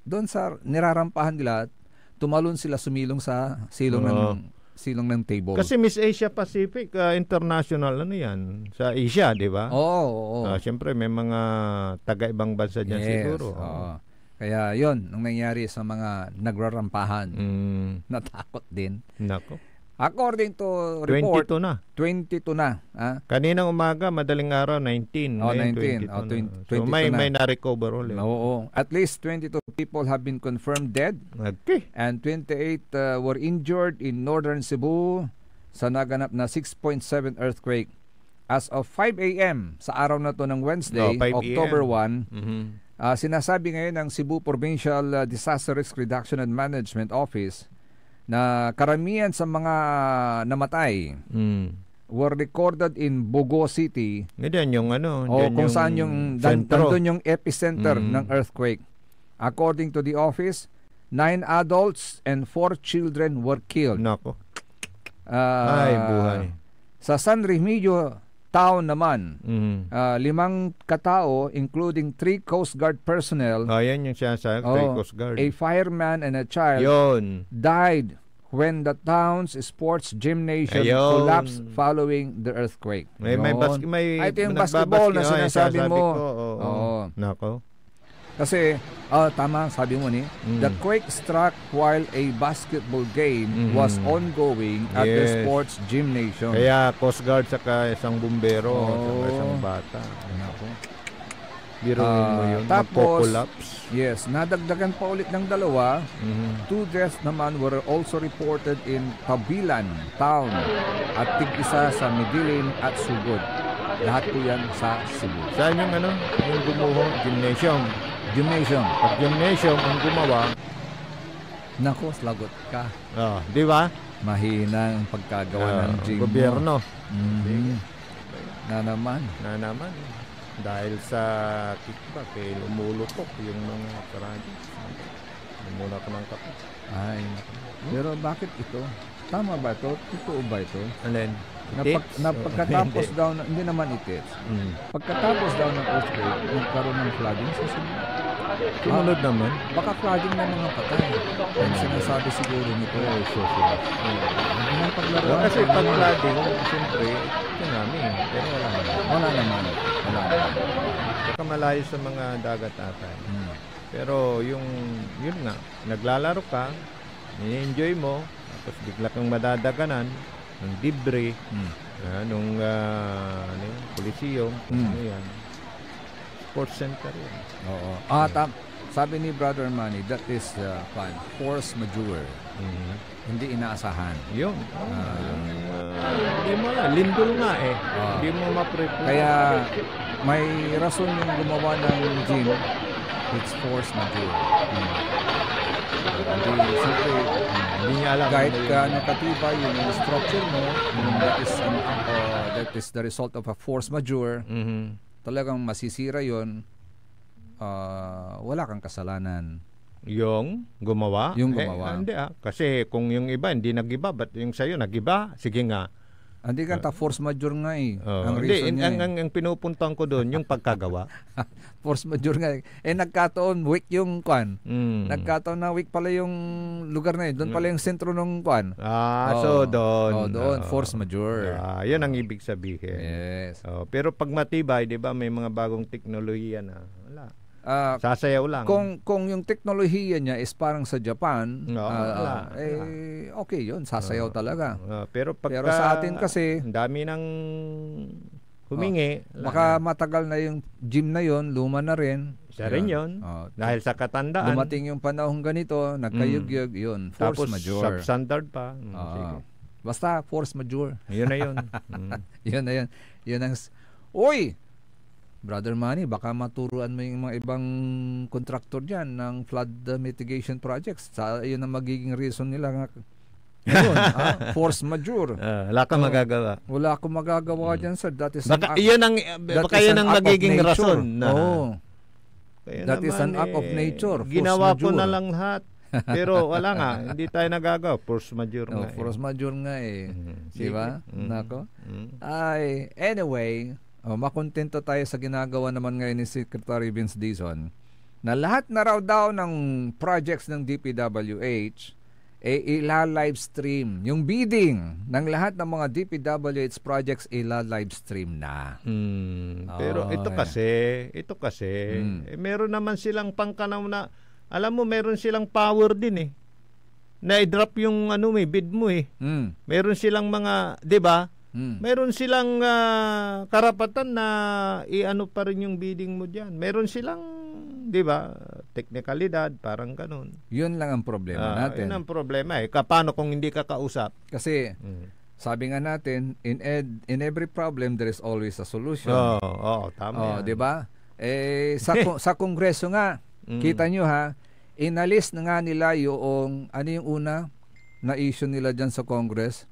doon sa nirarampahan nila, tumalon sila, sumilong sa silong ng silong ng table. Kasi Miss Asia Pacific International ano yan sa Asia, di ba? Oo. Siyempre may mga taga-ibang bansa diyan siguro. Kaya 'yon ang nangyari sa mga nagrarampahan. Natakot din. Nako. According to report, 22 na. Kaninang umaga, madaling araw, 19. 19. 22 so may na-recover ulit. Oo. At least 22 people have been confirmed dead. Okay. And 28 were injured in northern Cebu sa naganap na 6.7 earthquake. As of 5 a.m. sa araw na to ng Wednesday, October 1, sinasabi ngayon ng Cebu Provincial Disaster Risk Reduction and Management Office na karamihan sa mga namatay were recorded in Bogo City. Diyan yung ano, kung saan yung nandun yung epicenter ng earthquake. According to the office, 9 adults and 4 children were killed. Nako. Ay, buhay. Sa San Remigio town naman, 5 katao including 3 Coast Guard personnel. Yan yung sinasabi, 3 Coast Guard. A fireman and a child died when the town's sports gymnasium collapsed following the earthquake. May ito yung basketball na sinasabi mo. Nako. Kasi, tama, sabi mo ni, the quake struck while a basketball game was ongoing at the sports gymnasium. Kaya Coast Guard saka isang bumbero, saka isang bata. Biruin mo yun, magpo-collapse. Yes, nadagdagan pa ulit ng 2. 2 deaths naman were also reported in Pabilan town at tig-isa sa Midilin at Sugod. Lahat po yan sa Cebu. Saan yung yung gumuho? Gymnasium. Pag gymnasium ang gumawa, nako, lagot ka. Di ba? Mahina ang pagkagawa ng gym gobyerno. Na naman. Dahil sa kickback, lumulutok yung mga projects. Lumula ko ng kapit. Ay, pero bakit ito? Tama ba ito? Totoo ba ito? Alin? Pagkatapos daw, hindi naman itits. Pagkatapos daw ng earthquake, nagkaroon ng flooding sa Cebu. Sumunod naman. Baka flooding ng mga patay. Ang sinasabi siguro nito. Kasi pag flooding, siyempre, tsunami. Pero wala naman. Baka malayo sa mga dagat atay. Pero yun nga, naglalaro ka, i-enjoy mo, tapos bigla kang madadaganan ng debris, nung Coliseum, yan. Sports center yan. Oo. Sabi ni Brother Manny, that is force majeure. Hindi inaasahan. Yun. Hindi mo alam. Lindol nga hindi mo ma-prepare. Kaya may rason yung gumawa ng gym. It's force majeure. Hindi niya alam. Kahit ka nakatibay yung structure mo, that is the result of a force majeure, talagang masisira yun, wala kang kasalanan. Yung gumawa? Yung gumawa. Hindi kasi kung yung iba hindi nag-iba, ba't yung sa'yo nag-iba? Sige nga. Hindi ka force majeure nga ang reason niya. Ang pinupuntahan ko doon, yung pagkagawa. Force majeure nga nagkataon weak yung kwan. Nagkataon na weak pala yung lugar na yun. Doon pala yung sentro ng kwan. So doon. Doon, force majeure. Yun ang ibig sabihin. Yes. Pero pag matibay, di ba, may mga bagong teknolohiya na wala. Sasayaw lang. Kung yung teknolohiya niya is parang sa Japan, okay yun, sasayaw talaga. Pero sa atin kasi, dami nang humingi. Baka matagal na yung gym na yun, luma na rin. Isa rin yun. Dahil sa katandaan. Dumating yung panahon ganito, nagkayug-yug, yun, force majeure. Tapos substandard pa. Basta force majeure. Yun na yun. Yun na yun. Yun ang... Uy! Brother Manny, baka maturuan mo yung mga ibang contractor dyan ng flood mitigation projects. Yun ang magiging reason nila nga. Yun, force majeure. Wala kang magagawa. Wala akong magagawa dyan, sir. That is baka yun ang magiging rason. That is an act of nature. Ginawa ko na lang lahat. Pero wala nga, hindi tayo nagagawa. Force majeure nga. Force majeure nga Diba? Nako? Anyway, makontento tayo sa ginagawa naman ngayon ni Secretary Vince Dizon na lahat na raw daw ng projects ng DPWH ila-live stream. Yung bidding ng lahat ng mga DPWH projects, ila-live stream na. Pero ito kasi, meron naman silang pangkanaw na, alam mo, meron silang power din eh. Na i-drop yung bid mo eh. Meron silang mga, 'di ba? Meron silang karapatan na i-ano pa rin yung bidding mo diyan. Meron silang, 'di ba, teknikalidad, parang ganun. 'Yun lang ang problema natin. 'Yun ang problema eh. Paano kung hindi ka kausap? Kasi sabi nga natin, in every problem there is always a solution. Tama. 'Di ba? Sa Kongreso nga, kita nyo ha, inalis na nga nila yung yung una na issue nila dyan sa Congress,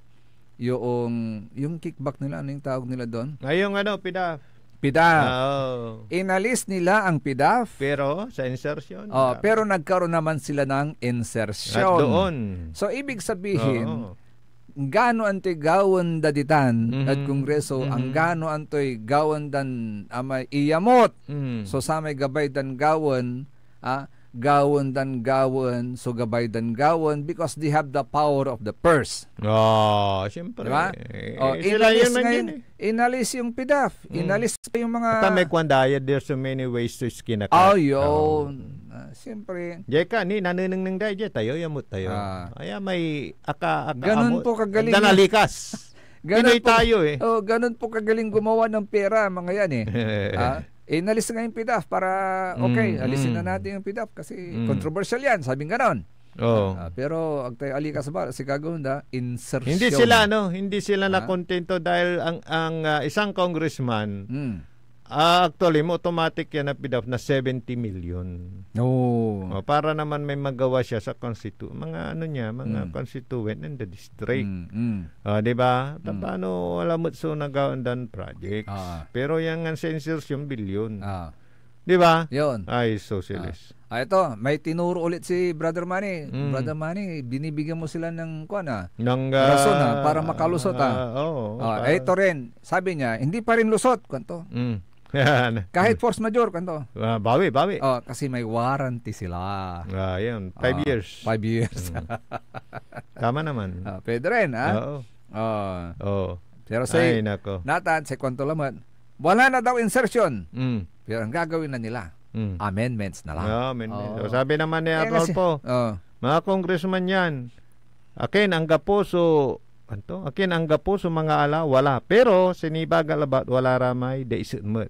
yung kickback nila, ano yung tawag nila doon? Ngayong PDAF. Inalis nila ang PDAF. Pero sa insertion. Pero nagkaroon naman sila ng insertion. At doon. So ibig sabihin, gaano antoy gawon daditan at Kongreso, ang gaano antoy gawon dan amay iyamot. So sa may gabay dan gawon, gawon dan gawon, so gabay dan gawon, because they have the power of the purse. Siyempre. Diba? Inalis ngayon, inalis yung PDAF, inalis pa yung mga... At may kwandaya, there's so many ways to skin a cat. Yun. Siyempre. Jeka, nanunang ng dahi, tayo, yamot tayo. Kaya may ganun po kagaling. Danalikas. Pinoy tayo eh. Ganun po kagaling gumawa ng pera, mga yan eh. Inalis nga yung PDAF para, alisin na natin yung PDAF kasi controversial yan, sabing ganon. Pero ang tayo alikas ba si Kagunda, insertion. Hindi sila nakontento dahil ang isang congressman actually mo automatic yan na PDAF na 70 million. Para naman may magawa siya sa mga constituent in the district. Di ba? Paano alam mo so nagaundan projects. Pero yung sensors yung billion. Di ba? Yun. Ay, socialist. Ito, may tinuro ulit si Brother Manny. Brother Manny, binibigyan mo sila ng rason para makalusot. Ito rin, sabi niya, hindi pa rin lusot. Kanto? Kahit force majeure, kanto? Bawi. Kasi may warranty sila. Yan, 5 years. 5 years. Tama naman. Pwede rin, Pero Nathan, sa kwanto lamat, wala na daw insertion. Pero ang gagawin na nila, amendments na lang. So, sabi naman ni Arnolfo, mga congressman yan, akin ang gaposo, akin ang gaposo mga ala, wala. Pero, sinibagal about wala ramay, daisot mo.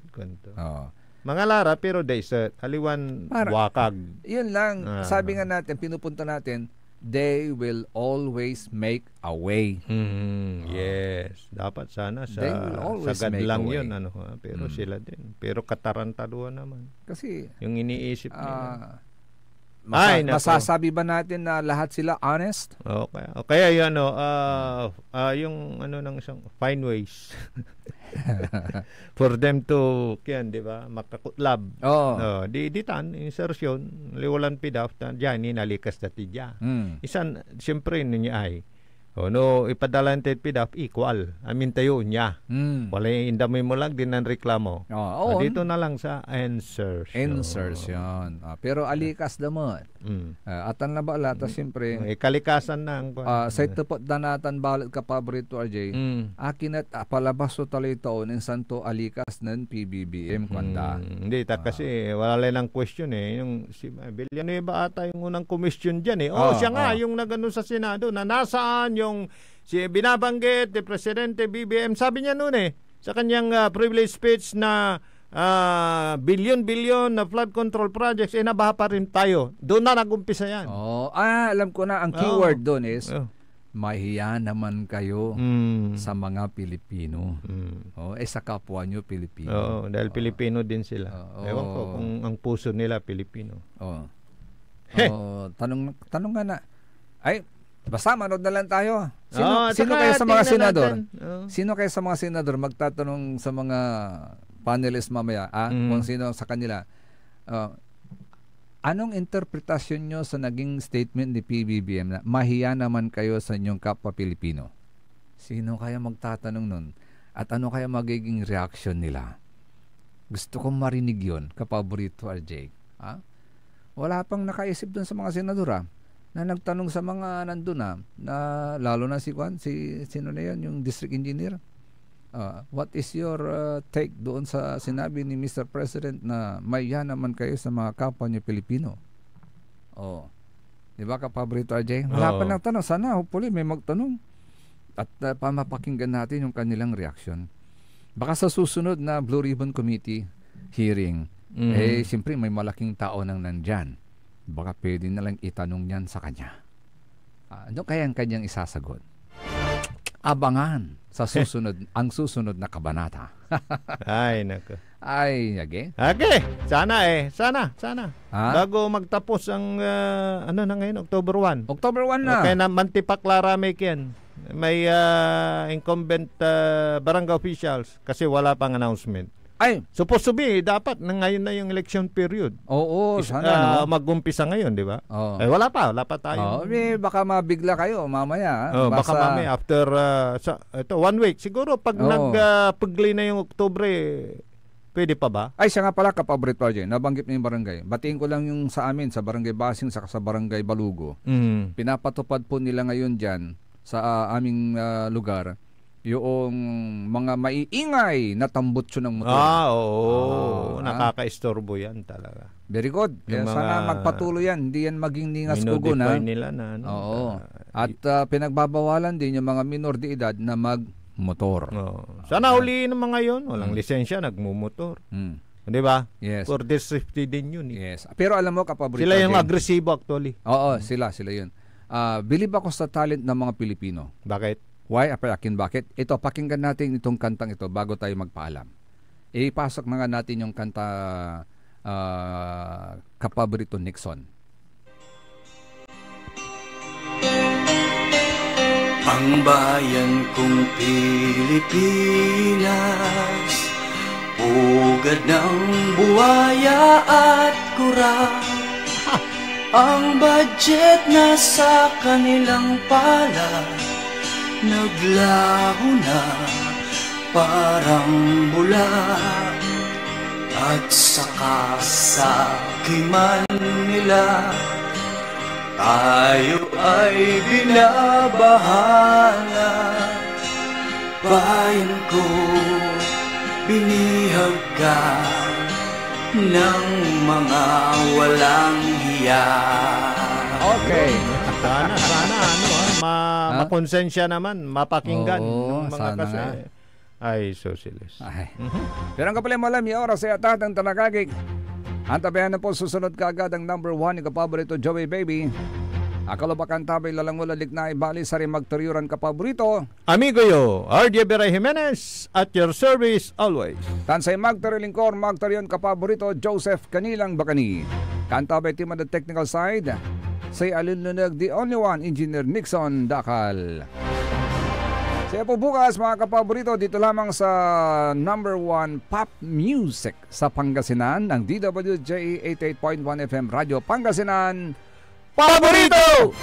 Mga lara, pero daisot. Haliwan, wakag. Yun lang, sabi nga natin, pinupunta natin, they will always make a way. Yes. Dapat sana sagad lang yun. Pero sila din. Pero katarantaduan naman. Kasi yung iniisip nila. Masasabi ba natin na lahat sila honest? Kaya yun, yung ng isang fine ways for them to di ba, makakutlab. Di tan insertion liwalan PDAF diyan nalikas dati diya. Isan siyempre niya ay ipadalante PDAF equal. Tayo niya. Wala indamay mo lang din ang reklamo. Dito na lang sa insertion. Pero alikas damot. Atan na bala ta siyempre. Kalikasan na ang sa itupot danatan balat ka paborito RJ. Akin at palabas to talitaon in santo alikas ng PBBM kwanda. Hindi kasi wala lang question yung si Villanueva ata yung unang commission diyan siya nga yung nagano sa Senado na nasaan yung si binabanggit ni Presidente BBM, sabi niya noon sa kanyang privilege speech na billion na flood control projects nabaha pa rin tayo. Doon na nagumpisa yan. Alam ko na ang keyword doon is mahiya naman kayo sa mga Pilipino. Sa kapwa nyo Pilipino. Dahil Pilipino din sila. Ewan ko kung ang puso nila Pilipino. Tanong nga na. Basta manood na lang tayo. Sino kayo sa mga senador? Sino kayo sa mga senador magtatanong sa mga panelists mamaya kung sino sa kanila? Anong interpretasyon nyo sa naging statement ni PBBM na mahiya naman kayo sa inyong kapwa Pilipino? Sino kaya magtatanong nun? At ano kaya magiging reaction nila? Gusto kong marinig yun, kapaborito RJ. Wala pang nakaisip dun sa mga senador na nagtanong sa mga nandun na lalo na si Juan, sino na yan, yung district engineer. What is your take doon sa sinabi ni Mr. President na may yan naman kayo sa mga kapwa niyo Pilipino? Di ba, Kapabrito RJ? Wala pa nagtanong. Sana, hopefully, may magtanong. At pamapakinggan natin yung kanilang reaction. Baka sa susunod na Blue Ribbon Committee hearing, siyempre may malaking tao nang nandyan. Baka pwede na lang itanong yan sa kanya. Ano kaya ang kanyang isasagot? Abangan sa susunod, ang susunod na kabanata. Ay, nako. Ay, age? Sana. Bago magtapos ang, ano na ngayon, October 1. October 1 na. Okay na, Mantipaklara yan. May incumbent barangay officials kasi wala pang announcement. Ay, supposed to be, dapat ngayon na yung election period. Oo, sana. Mag-umpisa ngayon, di ba? Wala pa tayo. Baka mabigla kayo mamaya. Baka mamaya, after 1 week. Siguro, pag nagpagli na yung Oktubre, pwede pa ba? Ay, siya nga pala, Kapabrito RJ, nabanggit na yung barangay. Batiin ko lang yung sa amin, sa Barangay Basing, sa Barangay Balugo. Pinapatupad po nila ngayon dyan, sa aming lugar, yung mga maiingay na tambutso ng motor. Nakaka-istorbo yan talaga. Very good. Kaya sana magpatuloy yan. Hindi yan maging ningas kugo na. Nila na. At pinagbabawalan din yung mga minor de edad na magmotor. Sana huliin ng mga yon. Walang lisensya, nagmumotor. Di ba? Yes. For this safety din yun. Yes. Pero alam mo, Kapabrito, sila yung agresibo actually. Sila yun. Believe ako sa talent ng mga Pilipino. Bakit? Why? Bakit? Ito, pakinggan natin itong kantang ito bago tayo magpaalam. Ipasok na nga natin yung kanta Kapabrito Nixon. Ang bayan kong Pilipinas, ugad ng buwaya at kurang. Ang budget na sa kanilang palad, naglaho na parang bula. At sa kasakiman nila, tayo ay binabahala. Bayan ko, binihag ka ng mga walang hiya. Okay. Sana makonsensya naman, mapakinggan ng mga sana kasi. Ay, socialist. Pero ang kapalim malam, yung oras ay atatang talagagig. Antabayan na po, susunod ka agad ang number 1 ni Kapabrito Joey Baby. Akalabakan tabay lalang wala lignay bali sa rin magturyuran Kapabrito. Amigo yo, RJ Beray Jimenez at your service always. Tansay magturilingkor, magturyon Kapabrito Joseph Kanilang Bakani. Kantabay team on the technical side. Say alununag the only one, Engineer Nixon Dakal. Saya po bukas mga Kapabrito dito lamang sa number 1 pop music sa Pangasinan ng DWJ 88.1 FM Radio Pangasinan. Paborito!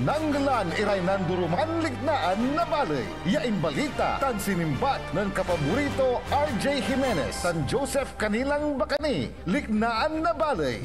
Nanggalan iray nanduruman lignaan na balay. Yain balita tan sinimbat ng Kapaborito RJ Jimenez tan Joseph Kanilang Bakani. Lignaan na balay.